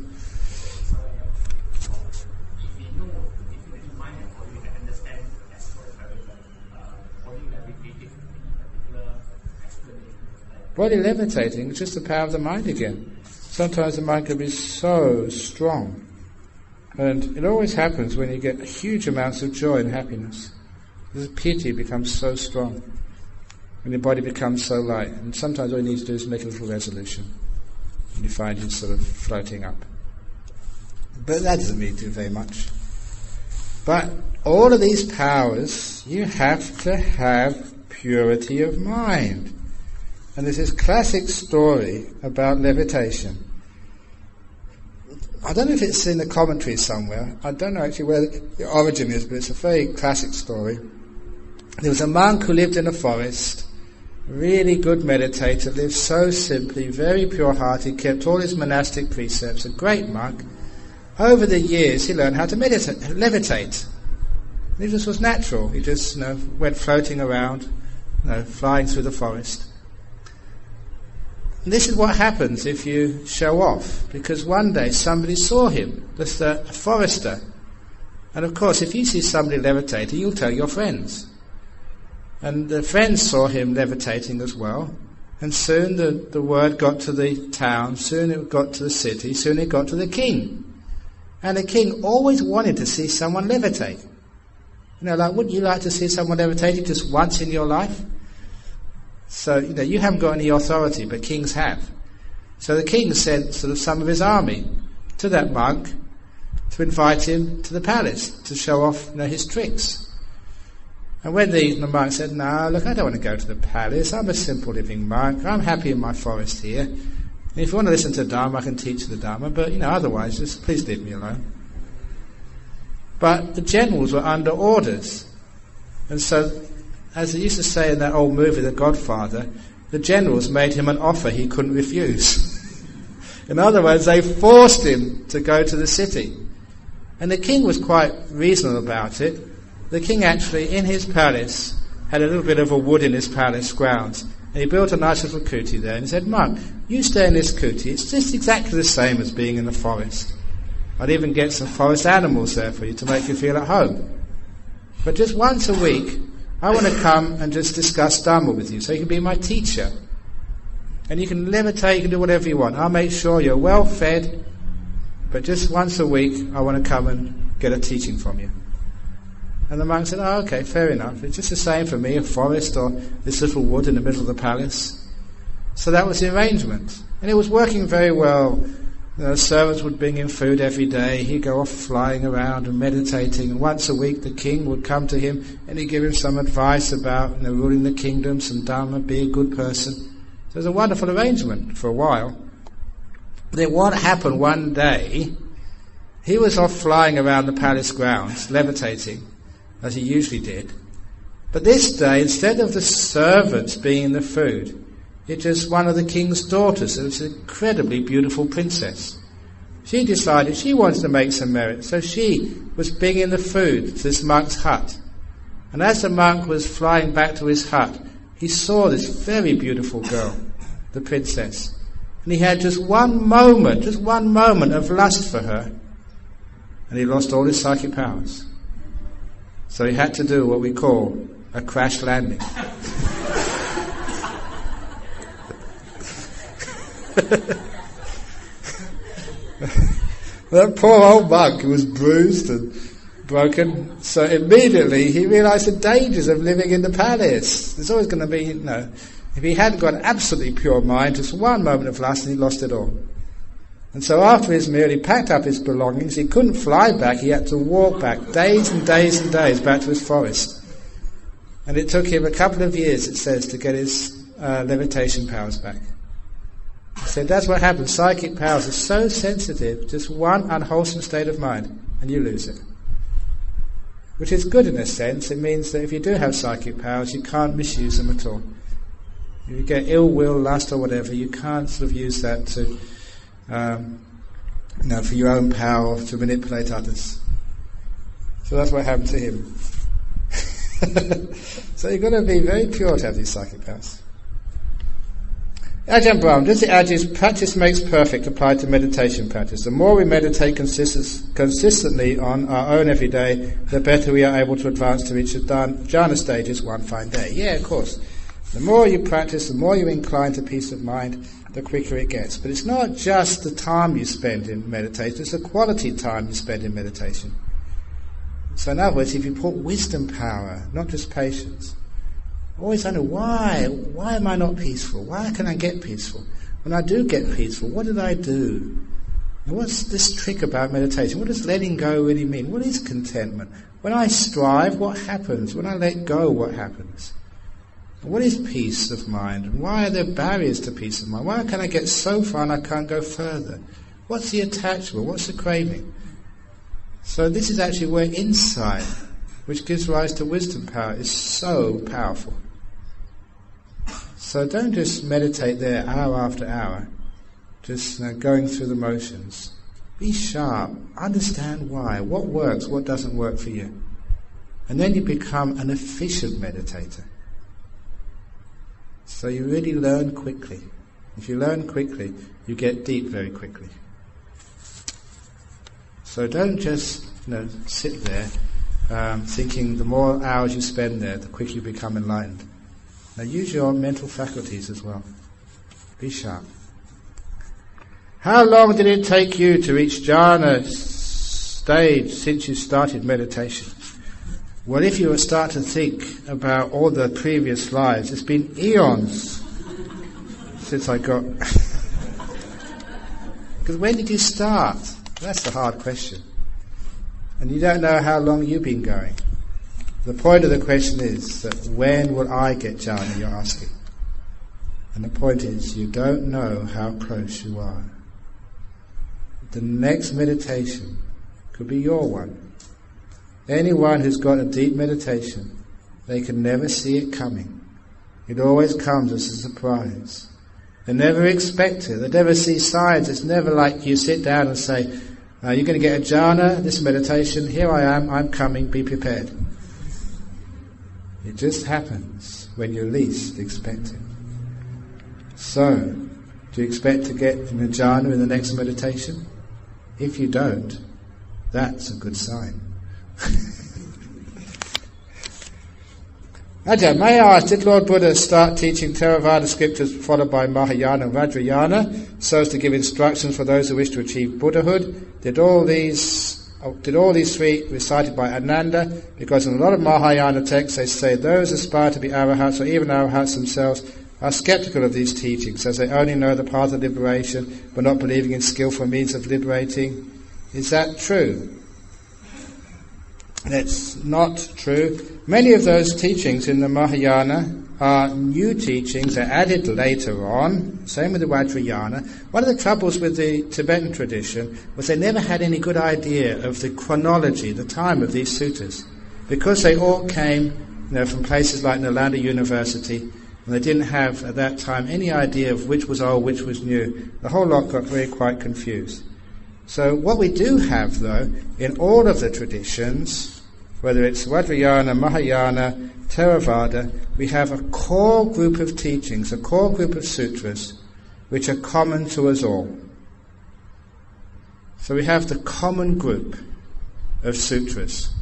Body levitating is just the power of the mind again. Sometimes the mind can be so strong. And it always happens when you get huge amounts of joy and happiness. This piti becomes so strong. When your body becomes so light. And sometimes all you need to do is make a little resolution. And you find you sort of floating up. But that doesn't mean to do very much. But all of these powers, you have to have purity of mind. And there's this classic story about levitation. I don't know if it's in the commentary somewhere. I don't know actually where the origin is, but it's a very classic story. There was a monk who lived in a forest, really good meditator, lived so simply, very pure-hearted, kept all his monastic precepts, a great monk. Over the years he learned how to levitate. And it just was natural. He just went floating around, flying through the forest. And this is what happens if you show off, because one day somebody saw him, just a forester. And of course, if you see somebody levitating, you'll tell your friends. And the friends saw him levitating as well, and soon the word got to the town, soon it got to the city, soon it got to the king. And the king always wanted to see someone levitate. Wouldn't you like to see someone levitating just once in your life? So, you haven't got any authority, but kings have. So the king sent sort of some of his army to that monk to invite him to the palace to show off his tricks. And when the monk said, "No, look, I don't want to go to the palace. I'm a simple living monk. I'm happy in my forest here. And if you want to listen to Dhamma, I can teach the Dhamma, but otherwise, just please leave me alone." But the generals were under orders. And so, as they used to say in that old movie, The Godfather, the generals made him an offer he couldn't refuse. In other words, they forced him to go to the city. And the king was quite reasonable about it. The king actually, in his palace, had a little bit of a wood in his palace grounds. And he built a nice little kuti there. And he said, "Monk, you stay in this kuti. It's just exactly the same as being in the forest. I'd even get some forest animals there for you to make you feel at home. But just once a week, I want to come and just discuss Dhamma with you, so you can be my teacher. And you can levitate, you can do whatever you want. I'll make sure you're well fed, but just once a week I want to come and get a teaching from you." And the monk said, "Oh, okay, fair enough. It's just the same for me, a forest or this little wood in the middle of the palace." So that was the arrangement. And it was working very well. Servants would bring him food every day. He'd go off flying around and meditating. And once a week the king would come to him and he'd give him some advice about ruling the kingdom, some Dhamma, be a good person. So it was a wonderful arrangement for a while. Then what happened one day, He was off flying around the palace grounds, levitating, as he usually did. But this day, instead of the servants being in the food, it was one of the king's daughters. It was an incredibly beautiful princess. She decided she wanted to make some merit, so she was bringing the food to this monk's hut. And as the monk was flying back to his hut, he saw this very beautiful girl, the princess. And he had just one moment of lust for her, and he lost all his psychic powers. So he had to do what we call a crash landing. That poor old monk was bruised and broken, so immediately he realised the dangers of living in the palace. There's always going to be, if he hadn't got an absolutely pure mind, just one moment of lust and he lost it all. And so after his meal, he packed up his belongings. He couldn't fly back, he had to walk back days and days and days back to his forest. And it took him a couple of years, it says, to get his levitation powers back. So that's what happens. Psychic powers are so sensitive, just one unwholesome state of mind, and you lose it. Which is good in a sense. It means that if you do have psychic powers, you can't misuse them at all. If you get ill will, lust or whatever, you can't sort of use that to, for your own power, to manipulate others. So that's what happened to him. So you've got to be very pure to have these psychic powers. Ajahn Brahm, does the ajah's practice makes perfect applied to meditation practice? The more we meditate consistently on our own every day, the better we are able to advance to reach the jhana stages one fine day. Yeah, of course. The more you practice, the more you incline to peace of mind, the quicker it gets. But it's not just the time you spend in meditation, it's the quality time you spend in meditation. So in other words, if you put wisdom power, not just patience, always wonder, why am I not peaceful? Why can I get peaceful? When I do get peaceful, what did I do? And what's this trick about meditation? What does letting go really mean? What is contentment? When I strive, what happens? When I let go, what happens? What is peace of mind? And why are there barriers to peace of mind? Why can I get so far and I can't go further? What's the attachment? What's the craving? So this is actually where insight, which gives rise to wisdom power, is so powerful. So don't just meditate there hour after hour, just going through the motions. Be sharp, understand why, what works, what doesn't work for you. And then you become an efficient meditator. So you really learn quickly. If you learn quickly, you get deep very quickly. So don't just sit there thinking the more hours you spend there, the quicker you become enlightened. Now use your mental faculties as well. Be sharp. How long did it take you to reach jhana stage since you started meditation? Well, if you start to think about all the previous lives, it's been eons since I got... Because when did you start? That's the hard question. And you don't know how long you've been going. The point of the question is that when will I get jhana, you're asking. And the point is, you don't know how close you are. The next meditation could be your one. Anyone who's got a deep meditation, they can never see it coming. It always comes as a surprise. They never expect it. They never see signs. It's never like you sit down and say, you're going to get a jhana, this meditation, here I am, I'm coming, be prepared. It just happens when you least expect it. So, do you expect to get in a jhana in the next meditation? If you don't, that's a good sign. Ajahn, may I ask, did Lord Buddha start teaching Theravada scriptures followed by Mahayana and Vajrayana so as to give instructions for those who wish to achieve Buddhahood? Did all these three recited by Ananda? Because in a lot of Mahayana texts they say those aspire to be arahats or even arahats themselves are skeptical of these teachings as they only know the path of liberation but not believing in skillful means of liberating. Is that true? That's not true. Many of those teachings in the Mahayana are new teachings that are added later on. Same with the Vajrayana. One of the troubles with the Tibetan tradition was they never had any good idea of the chronology, the time of these suttas. Because they all came from places like Nalanda University, and they didn't have at that time any idea of which was old, which was new. The whole lot got quite confused. So what we do have, though, in all of the traditions, whether it's Vajrayana, Mahayana, Theravada, we have a core group of teachings, a core group of sutras, which are common to us all. So we have the common group of sutras,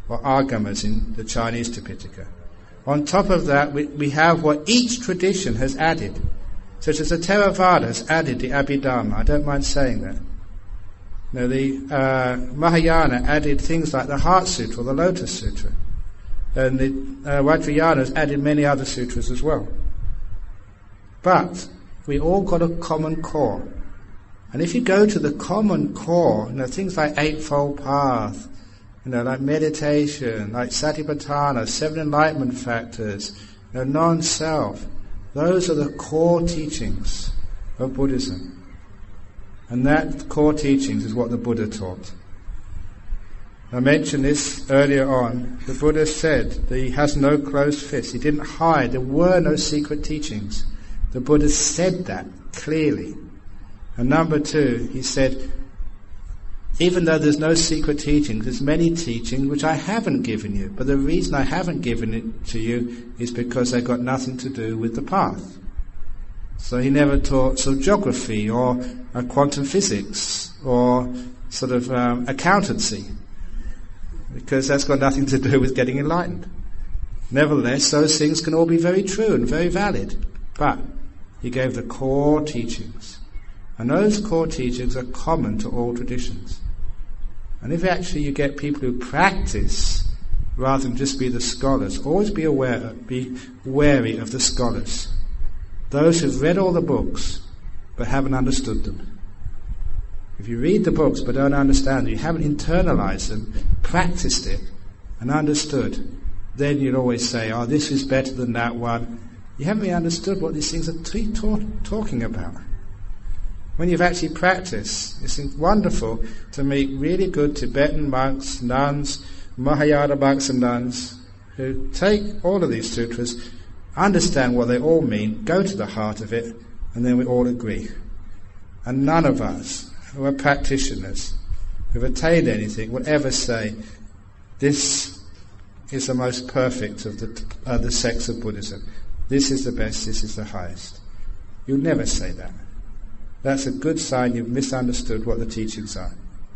or agamas in the Chinese Tipitaka. On top of that, we have what each tradition has added. Such as the Theravada has added the Abhidhamma. I don't mind saying that. The Mahayana added things like the Heart Sutra or the Lotus Sutra. And the Vajrayana has added many other sutras as well. But we all got a common core. And if you go to the common core, things like Eightfold Path, like meditation, like Satipatthana, 7 enlightenment factors, non-self, those are the core teachings of Buddhism. And that core teachings is what the Buddha taught. I mentioned this earlier on. The Buddha said that he has no closed fist. He didn't hide. There were no secret teachings. The Buddha said that clearly. And number 2, he said, even though there's no secret teachings, there's many teachings which I haven't given you. But the reason I haven't given it to you is because they've got nothing to do with the path. So he never taught geography or quantum physics or accountancy, because that's got nothing to do with getting enlightened. Nevertheless, those things can all be very true and very valid. But he gave the core teachings. And those core teachings are common to all traditions. And if actually you get people who practice rather than just be the scholars, always be wary of the scholars. Those who've read all the books but haven't understood them. If you read the books but don't understand them, you haven't internalized them, practiced it, and understood, then you'll always say, this is better than that one. You haven't really understood what these things are talking about. When you've actually practiced, it's wonderful to meet really good Tibetan monks, nuns, Mahayana monks and nuns, who take all of these sutras, understand what they all mean, go to the heart of it, and then we all agree. And none of us who are practitioners, who have attained anything, will ever say, this is the most perfect of the sects of Buddhism. This is the best, this is the highest. You'll never say that. That's a good sign you've misunderstood what the teachings are.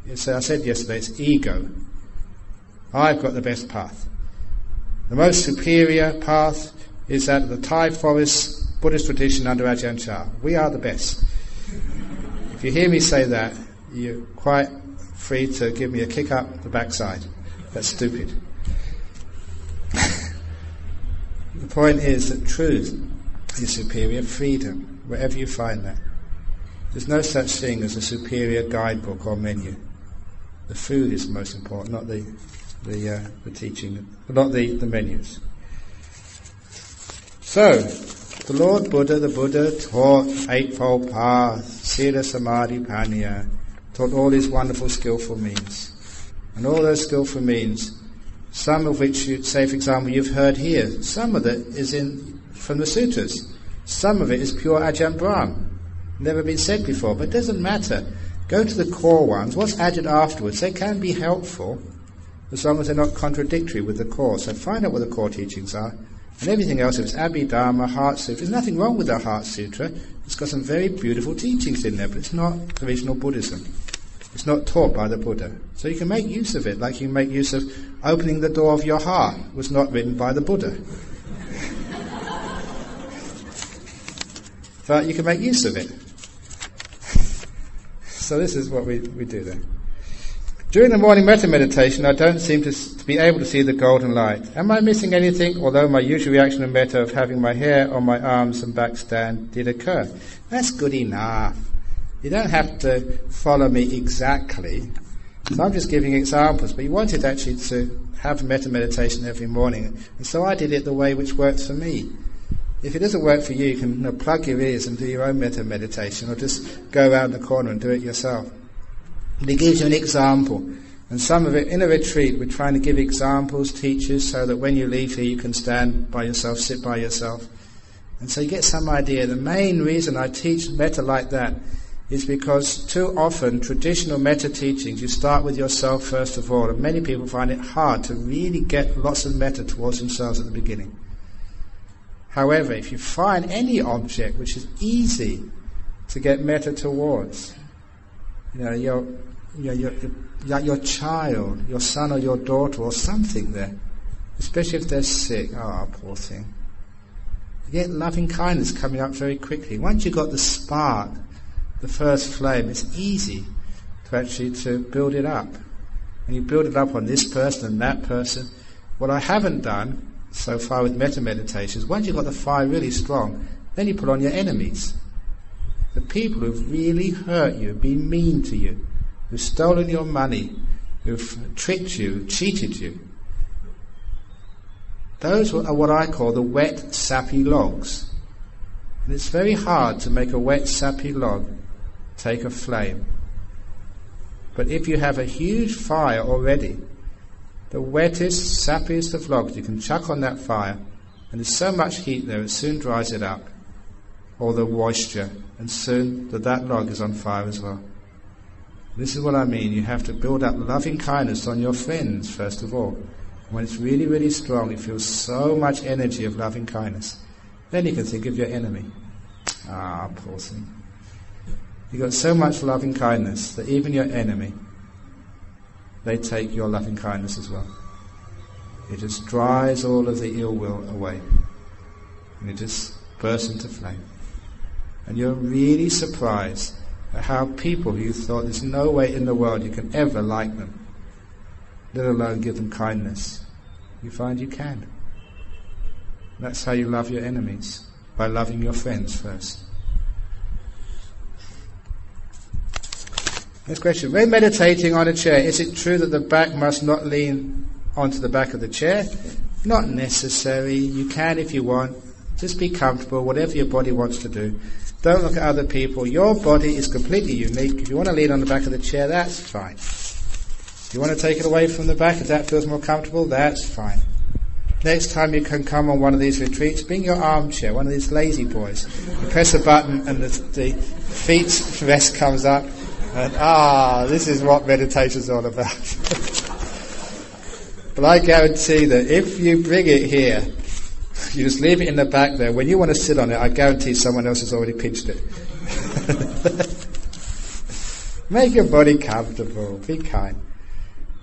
I said yesterday, it's ego. I've got the best path. The most superior path is that of the Thai forest Buddhist tradition under Ajahn Chah. We are the best. If you hear me say that, you're quite free to give me a kick up the backside. That's stupid. The point is that truth is superior freedom, wherever you find that. There's no such thing as a superior guidebook or menu. The food is the most important, not the teaching, not the menus. So, the Lord Buddha, taught Eightfold Path, Sila, Samadhi, Panya, taught all these wonderful skillful means. And all those skillful means, some of which, say for example, you've heard here, some of it is from the sutras, some of it is pure Ajahn Brahm, never been said before, but it doesn't matter. Go to the core ones, what's added afterwards, they can be helpful, as long as they're not contradictory with the core. So find out what the core teachings are. And everything else, if it's Abhidhamma, Heart Sutra, there's nothing wrong with the Heart Sutra. It's got some very beautiful teachings in there, but it's not original Buddhism. It's not taught by the Buddha. So you can make use of it, like you make use of opening the door of your heart. It was not written by the Buddha. But you can make use of it. So this is what we do there. During the morning metta meditation, I don't seem to be able to see the golden light. Am I missing anything, although my usual reaction to metta of having my hair on my arms and back stand did occur? That's good enough. You don't have to follow me exactly. So I'm just giving examples, but you wanted actually to have metta meditation every morning. And so I did it the way which works for me. If it doesn't work for you, you can plug your ears and do your own meditation, or just go around the corner and do it yourself. And it gives you an example. And some of it, in a retreat, we're trying to give examples, teachers, so that when you leave here you can stand by yourself, sit by yourself. And so you get some idea. The main reason I teach metta like that is because too often traditional metta teachings, you start with yourself first of all, and many people find it hard to really get lots of metta towards themselves at the beginning. However, if you find any object which is easy to get metta towards, your child, your son or your daughter or something there, especially if they're sick, poor thing. You get loving kindness coming up very quickly. Once you've got the spark, the first flame, it's easy to build it up. And you build it up on this person and that person. What I haven't done so far with metta meditations, once you've got the fire really strong, then you put on your enemies. The people who've really hurt you, been mean to you, who've stolen your money, who've tricked you, cheated you. Those are what I call the wet, sappy logs. And it's very hard to make a wet, sappy log take a flame. But if you have a huge fire already, the wettest, sappiest of logs you can chuck on that fire, and there's so much heat there it soon dries it up, or the moisture, and soon that log is on fire as well. This is what I mean. You have to build up loving kindness on your friends first of all. When it's really, really strong, you feel so much energy of loving kindness. Then you can think of your enemy. Poor thing. You've got so much loving kindness that even your enemy, they take your loving kindness as well. It just dries all of the ill will away. And it just bursts into flame. And you're really surprised at how people who you thought there's no way in the world you can ever like them, let alone give them kindness, you find you can. That's how you love your enemies, by loving your friends first. Next question. When meditating on a chair, is it true that the back must not lean onto the back of the chair? Not necessary. You can if you want. Just be comfortable, whatever your body wants to do. Don't look at other people. Your body is completely unique. If you want to lean on the back of the chair, that's fine. If you want to take it away from the back, if that feels more comfortable, that's fine. Next time you can come on one of these retreats, bring your armchair, one of these lazy boys. You press a button and the feet rest comes up. And this is what meditation's all about. But I guarantee that if you bring it here, you just leave it in the back there, when you want to sit on it, I guarantee someone else has already pinched it. Make your body comfortable, be kind.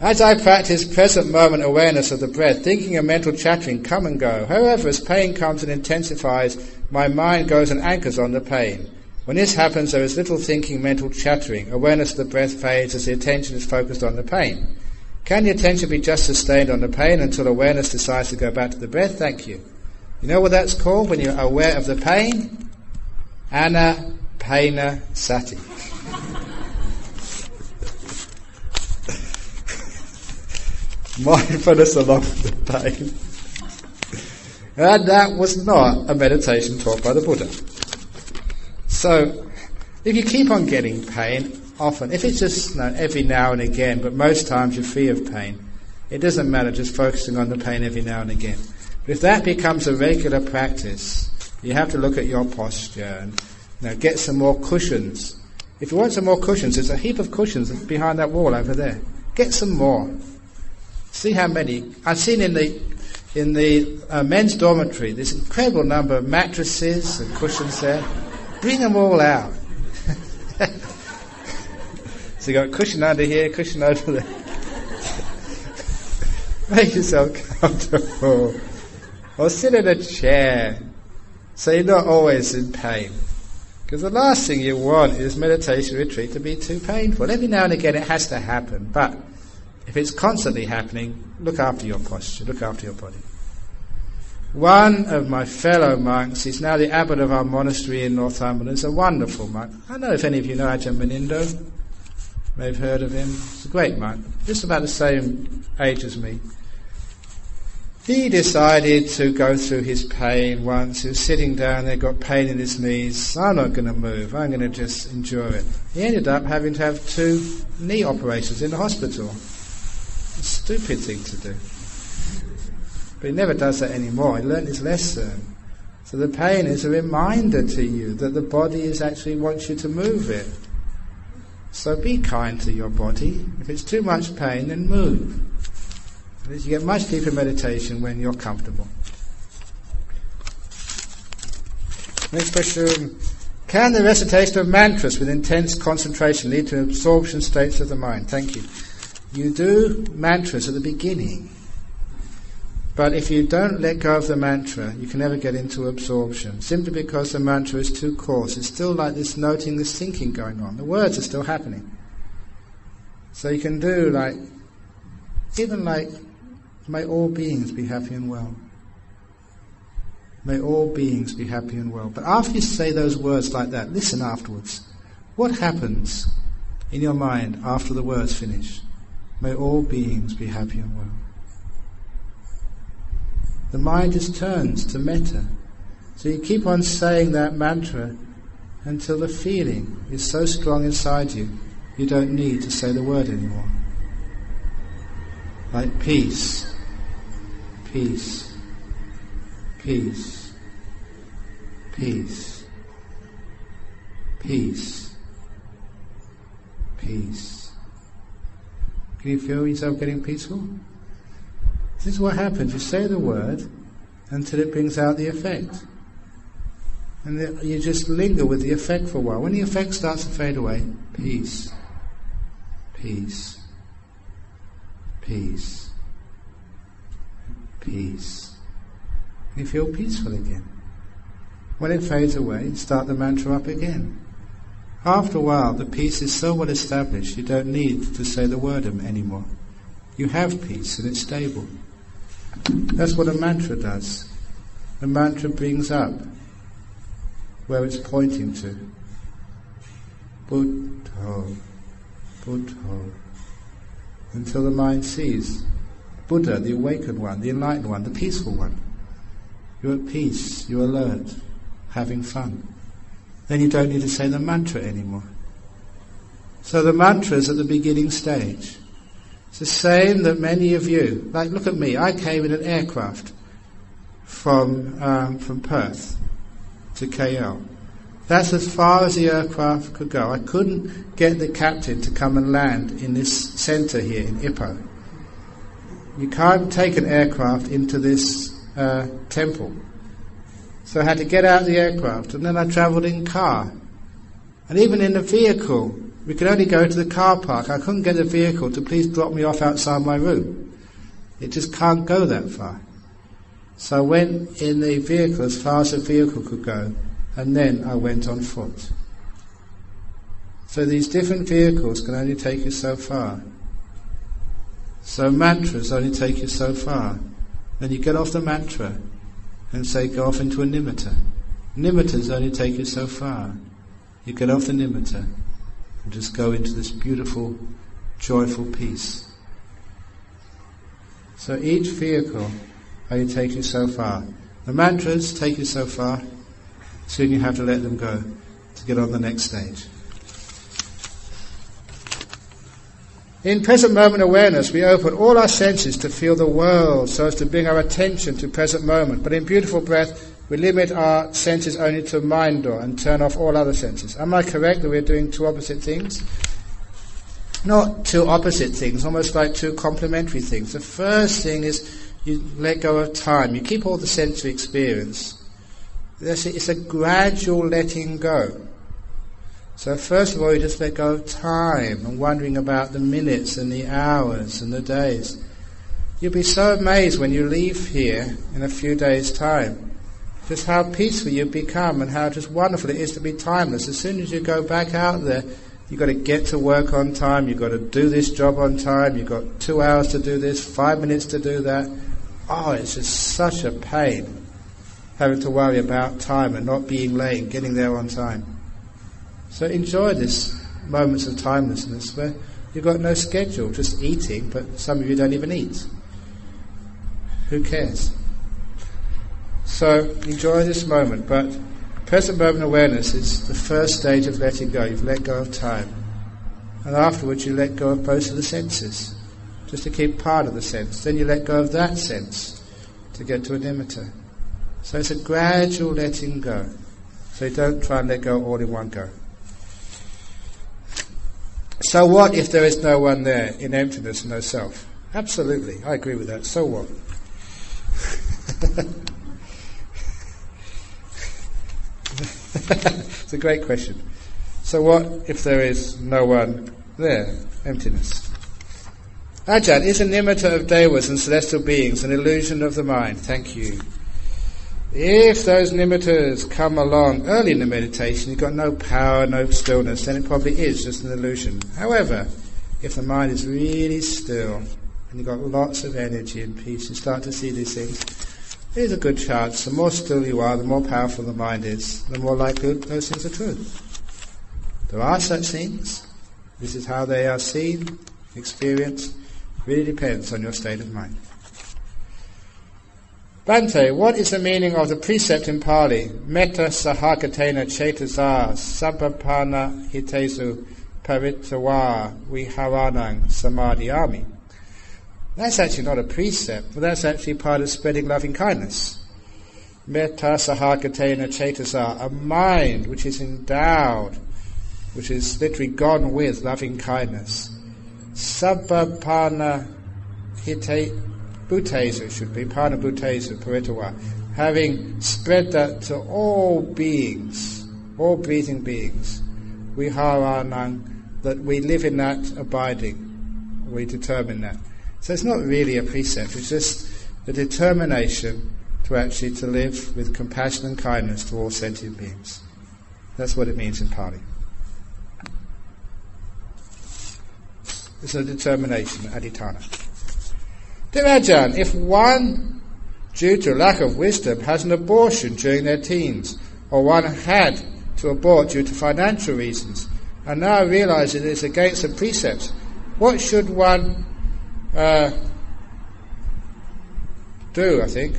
As I practice present moment awareness of the breath, thinking and mental chattering come and go. However, as pain comes and intensifies, my mind goes and anchors on the pain. When this happens, there is little thinking, mental chattering. Awareness of the breath fades as the attention is focused on the pain. Can the attention be just sustained on the pain until awareness decides to go back to the breath? Thank you. You know what that's called when you're aware of the pain? Anapana sati. Mindfulness along with the pain. And that was not a meditation taught by the Buddha. So, if you keep on getting pain, often, if it's just every now and again, but most times you're free of pain, it doesn't matter just focusing on the pain every now and again. But if that becomes a regular practice, you have to look at your posture and get some more cushions. If you want some more cushions, there's a heap of cushions behind that wall over there. Get some more. See how many. I've seen in the men's dormitory, there's an incredible number of mattresses and cushions there. Bring them all out. So you got a cushion under here, cushion over there. Make yourself comfortable. Or sit in a chair so you're not always in pain. Because the last thing you want is meditation retreat to be too painful. Every now and again it has to happen, but if it's constantly happening, look after your posture, look after your body. One of my fellow monks, he's now the abbot of our monastery in Northumberland, is a wonderful monk. I don't know if any of you know Ajahn Brahm. May have heard of him. He's a great monk, just about the same age as me. He decided to go through his pain once. He was sitting down there, got pain in his knees. I'm not going to move, I'm going to just endure it. He ended up having to have 2 knee operations in the hospital. A stupid thing to do. But he never does that anymore. He learned his lesson. So the pain is a reminder to you that the body is actually wants you to move it. So be kind to your body. If it's too much pain, then move. You get much deeper meditation when you're comfortable. Next question. Can the recitation of mantras with intense concentration lead to absorption states of the mind? Thank you. You do mantras at the beginning. But if you don't let go of the mantra, you can never get into absorption, simply because the mantra is too coarse. It's still like this, noting this thinking going on. The words are still happening. So you can do may all beings be happy and well. May all beings be happy and well. But after you say those words like that, listen afterwards. What happens in your mind after the words finish? May all beings be happy and well. The mind just turns to metta. So you keep on saying that mantra until the feeling is so strong inside you, you don't need to say the word anymore. Like peace, peace, peace, peace, peace, peace. Can you feel yourself getting peaceful? This is what happens. You say the word until it brings out the effect. And you just linger with the effect for a while. When the effect starts to fade away, peace, peace, peace, peace. And you feel peaceful again. When it fades away, start the mantra up again. After a while, the peace is so well established, you don't need to say the word anymore. You have peace and it's stable. That's what a mantra does. The mantra brings up where it's pointing to. Buddho, Buddho. Until the mind sees Buddha, the awakened one, the enlightened one, the peaceful one. You're at peace, you're alert, having fun. Then you don't need to say the mantra anymore. So the mantra is at the beginning stage. It's the same that many of you, like look at me, I came in an aircraft from Perth to KL. That's as far as the aircraft could go. I couldn't get the captain to come and land in this centre here in Ipoh. You can't take an aircraft into this temple. So I had to get out of the aircraft, and then I travelled in car. And even in the vehicle, we could only go to the car park. I couldn't get the vehicle to please drop me off outside my room. It just can't go that far. So I went in the vehicle as far as the vehicle could go, and then I went on foot. So these different vehicles can only take you so far. So mantras only take you so far. Then you get off the mantra and say, go off into a nimitta. Nimittas only take you so far. You get off the nimitta and just go into this beautiful, joyful peace. So each vehicle only takes you so far. The mantras take you so far, soon you have to let them go to get on the next stage. In present moment awareness, we open all our senses to feel the world so as to bring our attention to present moment. But in beautiful breath, we limit our senses only to mind door and turn off all other senses. Am I correct that we're doing two opposite things? Not two opposite things, almost like two complementary things. The first thing is you let go of time. You keep all the sensory experience. It's a gradual letting go. So first of all, you just let go of time and wondering about the minutes and the hours and the days. You'll be so amazed when you leave here in a few days' time, just how peaceful you become and how just wonderful it is to be timeless. As soon as you go back out there, you've got to get to work on time, you've got to do this job on time, you've got 2 hours to do this, 5 minutes to do that. Oh, it's just such a pain having to worry about time and not being late and getting there on time. So enjoy this moments of timelessness where you've got no schedule, just eating, but some of you don't even eat. Who cares? So enjoy this moment, but present moment awareness is the first stage of letting go. You've let go of time. And afterwards you let go of both of the senses, just to keep part of the sense. Then you let go of that sense to get to a nimitta. So it's a gradual letting go. So you don't try and let go all in one go. So what if there is no one there in emptiness and no self? Absolutely, I agree with that. So what? It's a great question. So what if there is no one there? Emptiness. Ajahn, is a nimitta of devas and celestial beings an illusion of the mind? Thank you. If those nimittas come along early in the meditation, you've got no power, no stillness, then it probably is just an illusion. However, if the mind is really still and you've got lots of energy and peace, you start to see these things, there's a good chance the more still you are, the more powerful the mind is, the more likely those things are true. There are such things. This is how they are seen, experienced. Really depends on your state of mind. Bhante, what is the meaning of the precept in Pali? Metta sahakatena cetasa sabbapana hitesu paritawa viharanang samadhiyami. That's actually not a precept, but that's actually part of spreading loving kindness. Metta sahakatena cetasa, a mind which is endowed, which is literally gone with loving kindness. Sabbapana bhutesu should be, pana bhutesu paritawa, having spread that to all beings, all breathing beings, viharanang, that we live in that abiding, we determine that. So it's not really a precept, it's just the determination to actually to live with compassion and kindness to all sentient beings. That's what it means in Pali. It's a determination, adhitthana. Dear Ajahn, if one, due to lack of wisdom, has an abortion during their teens, or one had to abort due to financial reasons, and now realizes it is against the precepts, what should one do, I think,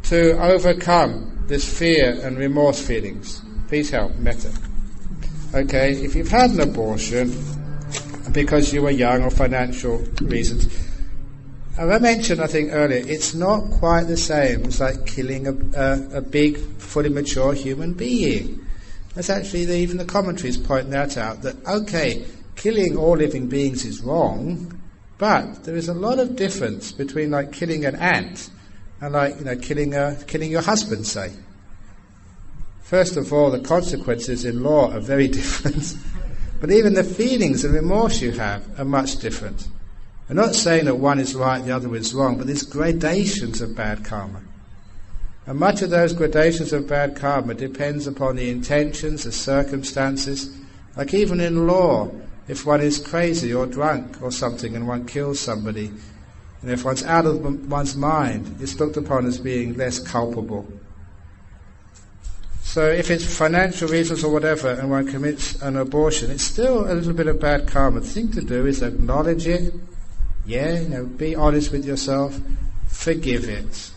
to overcome this fear and remorse feelings? Please help, metta. Okay, if you've had an abortion because you were young or financial reasons, as I mentioned, I think earlier, it's not quite the same as like killing a big, fully mature human being. That's actually, even the commentaries point that out, that, okay, killing all living beings is wrong, but there is a lot of difference between like killing an ant and like, killing your husband, say. First of all, the consequences in law are very different, but even the feelings and remorse you have are much different. I'm not saying that one is right, the other is wrong, but there's gradations of bad karma. And much of those gradations of bad karma depends upon the intentions, the circumstances. Like even in law, if one is crazy or drunk or something and one kills somebody, and if one's out of one's mind, it's looked upon as being less culpable. So if it's financial reasons or whatever and one commits an abortion, it's still a little bit of bad karma. The thing to do is acknowledge it, be honest with yourself, forgive it.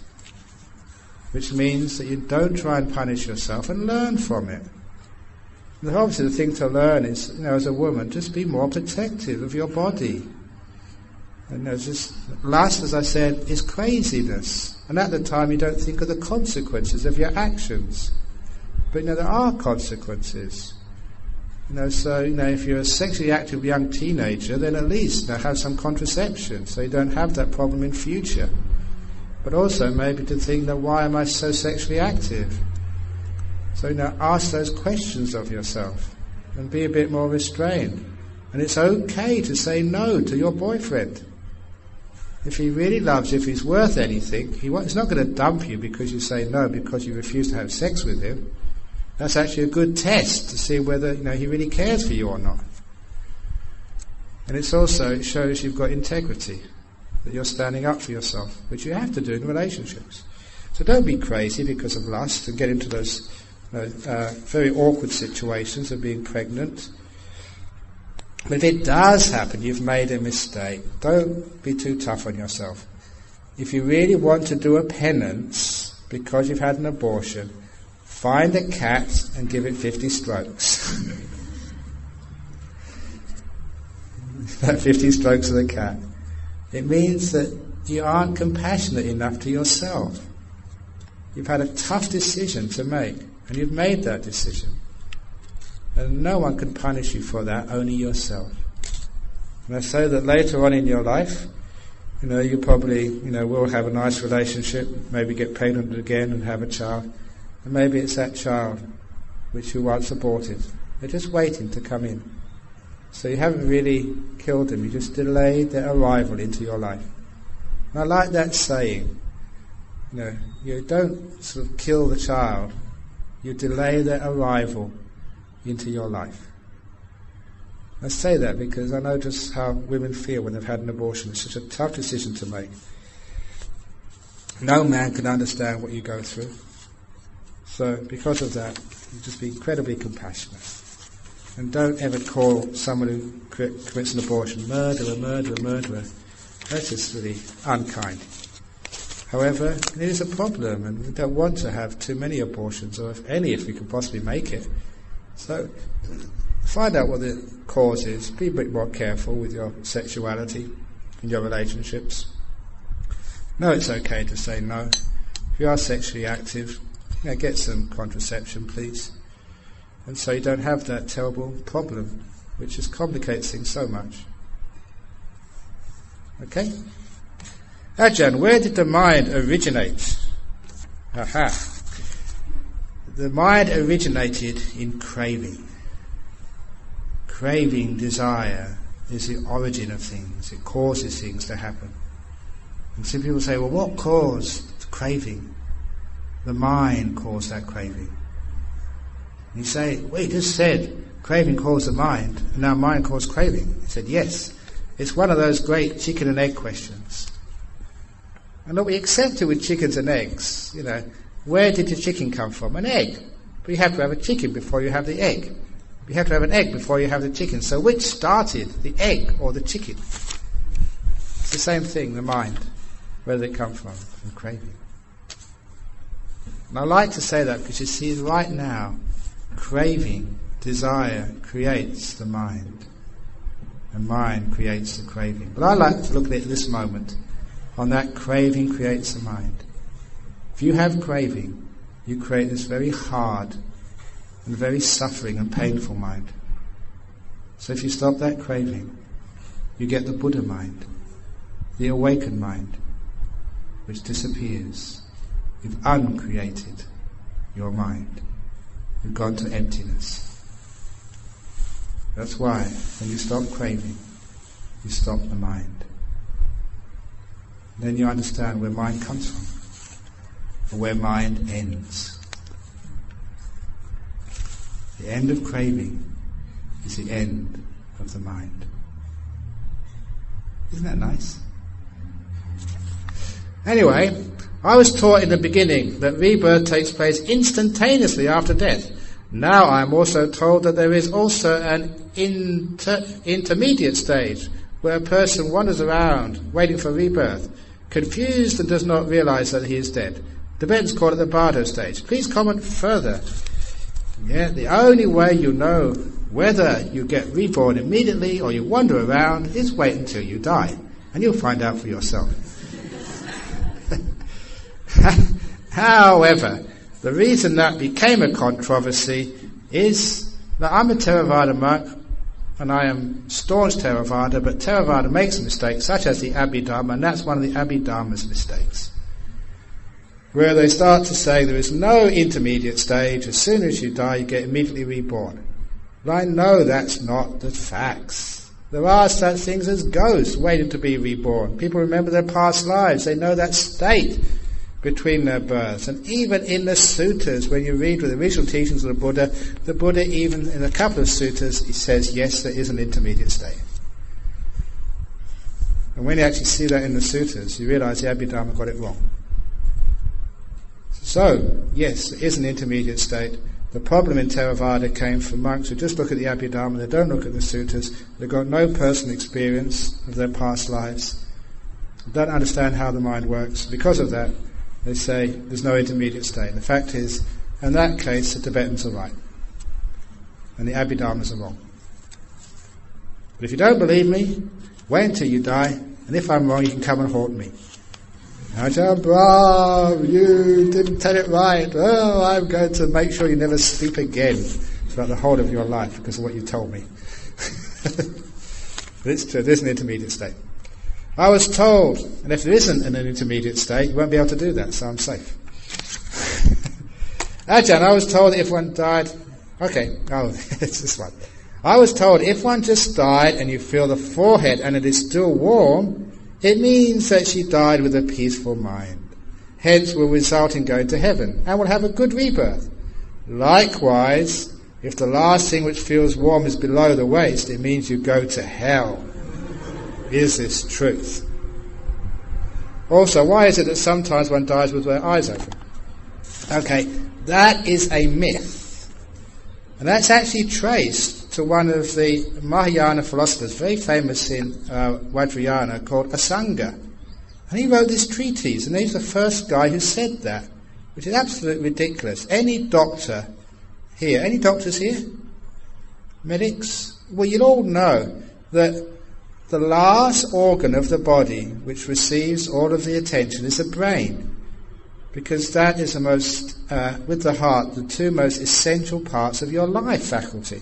Which means that you don't try and punish yourself and learn from it. And obviously the thing to learn is, as a woman, just be more protective of your body. And just lust, as I said, is craziness. And at the time you don't think of the consequences of your actions. But there are consequences. So if you're a sexually active young teenager, then at least have some contraception, so you don't have that problem in future. But also maybe to think that why am I so sexually active? So ask those questions of yourself and be a bit more restrained. And it's okay to say no to your boyfriend. If he really loves you, if he's worth anything, he's not going to dump you because you say no, because you refuse to have sex with him. That's actually a good test to see whether he really cares for you or not. And it shows you've got integrity, that you're standing up for yourself, which you have to do in relationships. So don't be crazy because of lust and get into those very awkward situations of being pregnant. But if it does happen, you've made a mistake. Don't be too tough on yourself. if you really want to do a penance because you've had an abortion, find a cat and give it 50 strokes. 50 strokes of the cat. It means that you aren't compassionate enough to yourself. You've had a tough decision to make, and you've made that decision. And no one can punish you for that, only yourself. And I say that later on in your life, you probably, will have a nice relationship, maybe get pregnant again and have a child. And maybe it's that child which you once aborted. They're just waiting to come in. So you haven't really killed them, you just delayed their arrival into your life. And I like that saying. You don't sort of kill the child, you delay their arrival into your life. I say that because I know just how women feel when they've had an abortion. It's such a tough decision to make. No man can understand what you go through. So because of that, you just be incredibly compassionate. And don't ever call someone who commits an abortion murderer, murderer, murderer. That's just really unkind. However, it is a problem, and we don't want to have too many abortions, or if any, if we can possibly make it. So find out what the cause is. Be a bit more careful with your sexuality and your relationships. No, it's okay to say no. If you are sexually active, get some contraception, please. And so you don't have that terrible problem, which just complicates things so much. Okay? Ajahn, where did the mind originate? Aha. The mind originated in craving. Craving, desire, is the origin of things. It causes things to happen. And some people say, well, what caused craving? The mind caused that craving. And you say, well, he just said craving caused the mind, and now mind caused craving. He said, yes. It's one of those great chicken and egg questions. And look, we accept it with chickens and eggs. Where did the chicken come from? An egg. But you have to have a chicken before you have the egg. You have to have an egg before you have the chicken. So which started, the egg or the chicken? It's the same thing, the mind. Where did it come from? From craving. And I like to say that because you see right now, craving, desire, creates the mind. And mind creates the craving. But I like to look at it this moment. On that craving creates the mind. If you have craving, you create this very hard and very suffering and painful mind. So if you stop that craving, you get the Buddha mind, the awakened mind, which disappears. You've uncreated your mind. You've gone to emptiness. That's why when you stop craving, you stop the mind. Then you understand where mind comes from, or where mind ends. The end of craving is the end of the mind. Isn't that nice? Anyway, I was taught in the beginning that rebirth takes place instantaneously after death. Now I am also told that there is also an intermediate stage where a person wanders around waiting for rebirth, confused and does not realize that he is dead. Tibetans call it the bardo stage. Please comment further. The only way you know whether you get reborn immediately or you wander around is wait until you die, and you'll find out for yourself. However, the reason that became a controversy is that I'm a Theravada monk, and I am staunch Theravada, but Theravada makes mistakes, such as the Abhidharma, and that's one of the Abhidharma's mistakes, where they start to say there is no intermediate stage. As soon as you die, you get immediately reborn. But I know that's not the facts. There are such things as ghosts waiting to be reborn. People remember their past lives. They know that state between their births. And even in the suttas, when you read the original teachings of the Buddha even in a couple of suttas, he says, yes, there is an intermediate state. And when you actually see that in the suttas, you realize the Abhidharma got it wrong. So, yes, there is an intermediate state. The problem in Theravada came from monks who just look at the Abhidharma, they don't look at the suttas, they've got no personal experience of their past lives, don't understand how the mind works. Because of that, they say there's no intermediate state. The fact is, in that case, the Tibetans are right, and the Abhidharmas are wrong. But if you don't believe me, wait until you die, and if I'm wrong, you can come and haunt me. Ajahn Brahm, you didn't tell it right. Oh, I'm going to make sure you never sleep again throughout the whole of your life because of what you told me. But it's true, there's an intermediate state. I was told, and if there isn't an intermediate state, you won't be able to do that, so I'm safe. Ajahn, I was told that if one died... Okay, it's this one. I was told if one just died and you feel the forehead and it is still warm, it means that she died with a peaceful mind. Hence will result in going to heaven and will have a good rebirth. Likewise, if the last thing which feels warm is below the waist, it means you go to hell. Is this truth? Also, why is it that sometimes one dies with their eyes open? Okay, that is a myth. And that's actually traced to one of the Mahayana philosophers, very famous in Vajrayana, called Asanga. And he wrote this treatise, and he's the first guy who said that, which is absolutely ridiculous. Any doctor here, any doctors here? Medics? Well, you'll all know that the last organ of the body which receives all of the attention is the brain, because that is the most, with the heart, the two most essential parts of your life faculty.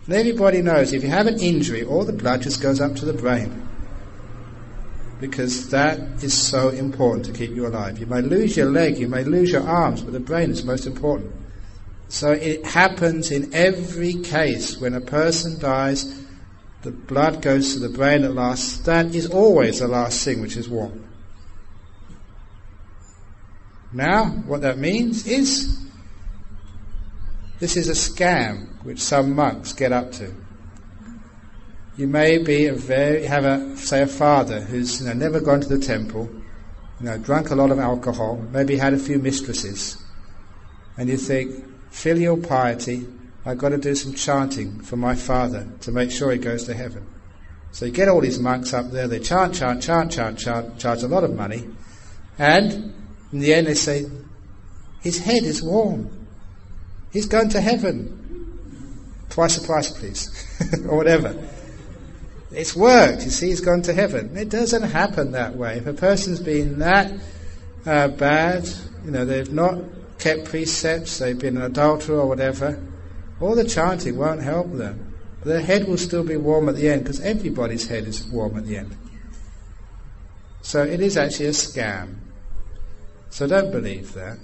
And everybody knows if you have an injury, all the blood just goes up to the brain, because that is so important to keep you alive. You may lose your leg, you may lose your arms, but the brain is most important. So it happens in every case when a person dies, the blood goes to the brain at last. That is always the last thing which is warm. Now, what that means is, this is a scam which some monks get up to. You may be say a father who's never gone to the temple, drunk a lot of alcohol, maybe had a few mistresses, and you think, filial piety, I've got to do some chanting for my father to make sure he goes to heaven. So you get all these monks up there, they chant, charge a lot of money, and in the end they say, his head is warm, he's going to heaven, twice the price please, or whatever. It's worked, you see, he's gone to heaven. It doesn't happen that way. If a person's been that bad, they've not kept precepts, they've been an adulterer or whatever, all the chanting won't help them. Their head will still be warm at the end, because everybody's head is warm at the end. So it is actually a scam. So don't believe that.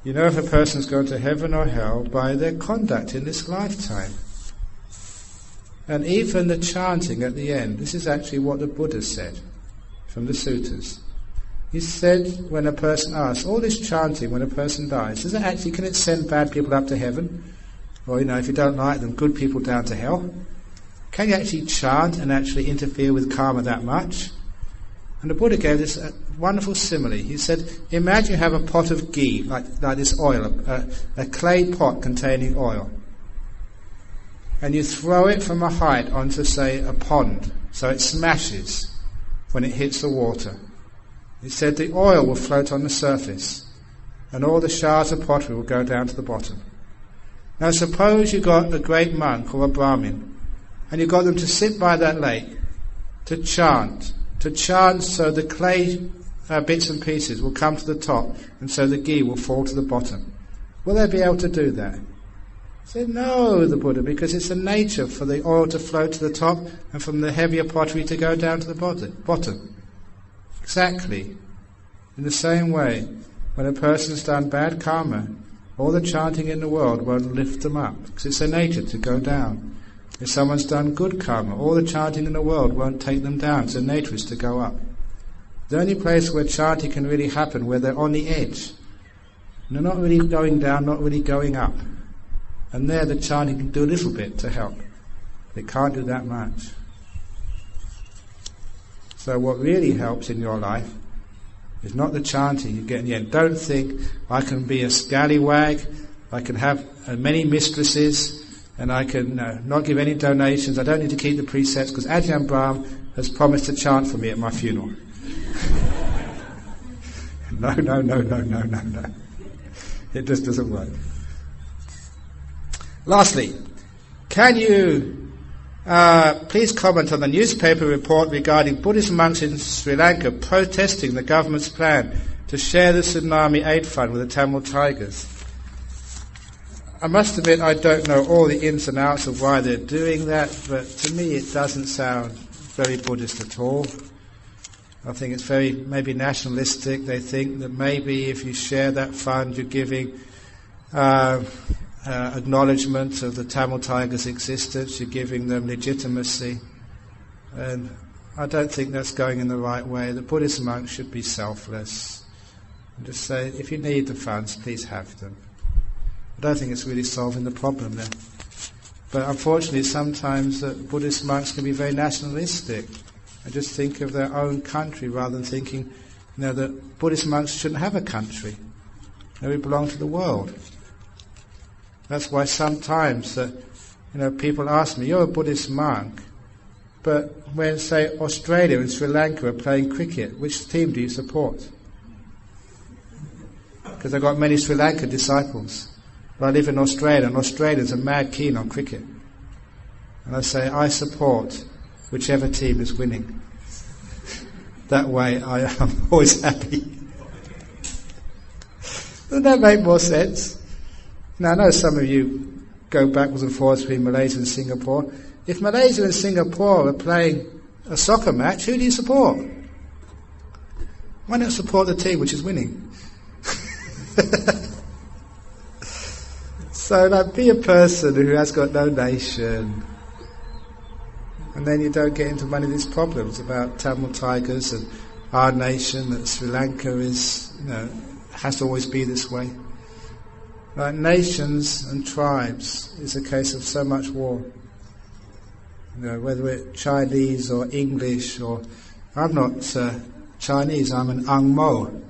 You know if a person's going to heaven or hell by their conduct in this lifetime. And even the chanting at the end, this is actually what the Buddha said from the suttas. He said, when a person asks, all this chanting when a person dies, can it send bad people up to heaven? Or, if you don't like them, good people down to hell? Can you actually chant and actually interfere with karma that much? And the Buddha gave this wonderful simile. He said, imagine you have a pot of ghee, like this oil, a clay pot containing oil. And you throw it from a height onto, say, a pond, so it smashes when it hits the water. He said the oil will float on the surface, and all the shards of pottery will go down to the bottom. Now suppose you got a great monk or a Brahmin, and you got them to sit by that lake, to chant so the clay bits and pieces will come to the top, and so the ghee will fall to the bottom. Will they be able to do that? He said, no, the Buddha, because it's the nature for the oil to float to the top and from the heavier pottery to go down to the bottom. Exactly. In the same way, when a person's done bad karma, all the chanting in the world won't lift them up, because it's their nature to go down. If someone's done good karma, all the chanting in the world won't take them down, because their nature is to go up. The only place where chanting can really happen, where they're on the edge. And they're not really going down, not really going up. And there the chanting can do a little bit to help. It can't do that much. So what really helps in your life is not the chanting you get in the end. Don't think, I can be a scallywag, I can have many mistresses, and I can not give any donations, I don't need to keep the precepts, because Ajahn Brahm has promised to chant for me at my funeral. No. It just doesn't work. Lastly, can you please comment on the newspaper report regarding Buddhist monks in Sri Lanka protesting the government's plan to share the tsunami aid fund with the Tamil Tigers? I must admit I don't know all the ins and outs of why they're doing that, but to me it doesn't sound very Buddhist at all. I think it's very maybe nationalistic. They think that maybe if you share that fund you're giving acknowledgement of the Tamil Tigers' existence, you're giving them legitimacy, and I don't think that's going in the right way. The Buddhist monks should be selfless and just say, if you need the funds, please have them. I don't think it's really solving the problem there. But unfortunately sometimes Buddhist monks can be very nationalistic and just think of their own country rather than thinking, that Buddhist monks shouldn't have a country. We belong to the world. That's why sometimes people ask me, you're a Buddhist monk, but when, say, Australia and Sri Lanka are playing cricket, which team do you support? Because I've got many Sri Lankan disciples. But I live in Australia, and Australians are mad keen on cricket. And I say, I support whichever team is winning. That way I am always happy. Doesn't that make more sense? Now I know some of you go backwards and forwards between Malaysia and Singapore. If Malaysia and Singapore are playing a soccer match, who do you support? Why not support the team which is winning? So be a person who has got no nation, and then you don't get into many of these problems about Tamil Tigers and our nation, that Sri Lanka is, has to always be this way. Like nations and tribes is a case of so much war. Whether it's Chinese or English, or I'm not Chinese, I'm an amaro.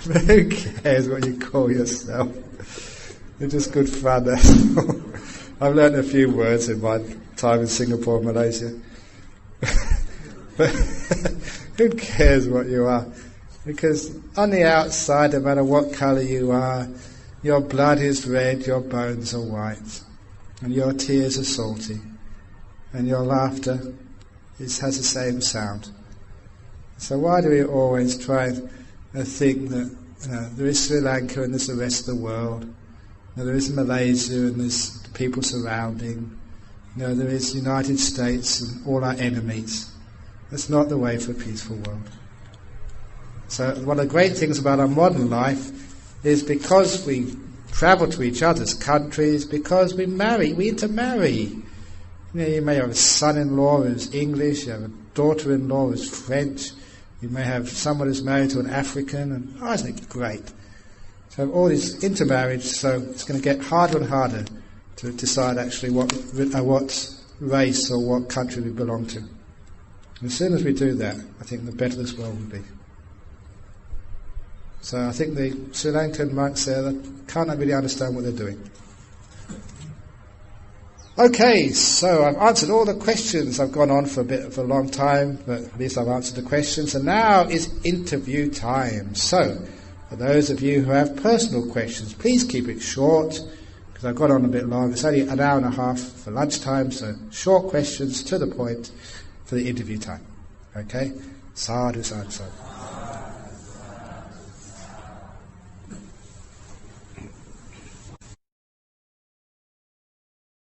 Who cares what you call yourself? It's just good fun. I've learned a few words in my time in Singapore and Malaysia. But who cares what you are? Because on the outside, no matter what colour you are, your blood is red, your bones are white, and your tears are salty, and your laughter has the same sound. So why do we always try and think that there is Sri Lanka and there's the rest of the world, there is Malaysia and there's the people surrounding, there is United States and all our enemies? That's not the way for a peaceful world. So one of the great things about our modern life is because we travel to each other's countries, because we intermarry. You may have a son-in-law who's English, you have a daughter-in-law who's French, you may have someone who's married to an African, and isn't it great? So all this intermarriage, so it's going to get harder and harder to decide actually what race or what country we belong to. And as soon as we do that, I think the better this world will be. So I think the Sri Lankan monks there can't really understand what they're doing. Okay, so I've answered all the questions. I've gone on for a bit of a long time, but at least I've answered the questions. And now is interview time. So, for those of you who have personal questions, please keep it short, because I've gone on a bit long. It's only an hour and a half for lunchtime, so short questions to the point for the interview time. Okay? Sadhu, sadhu, sadhu.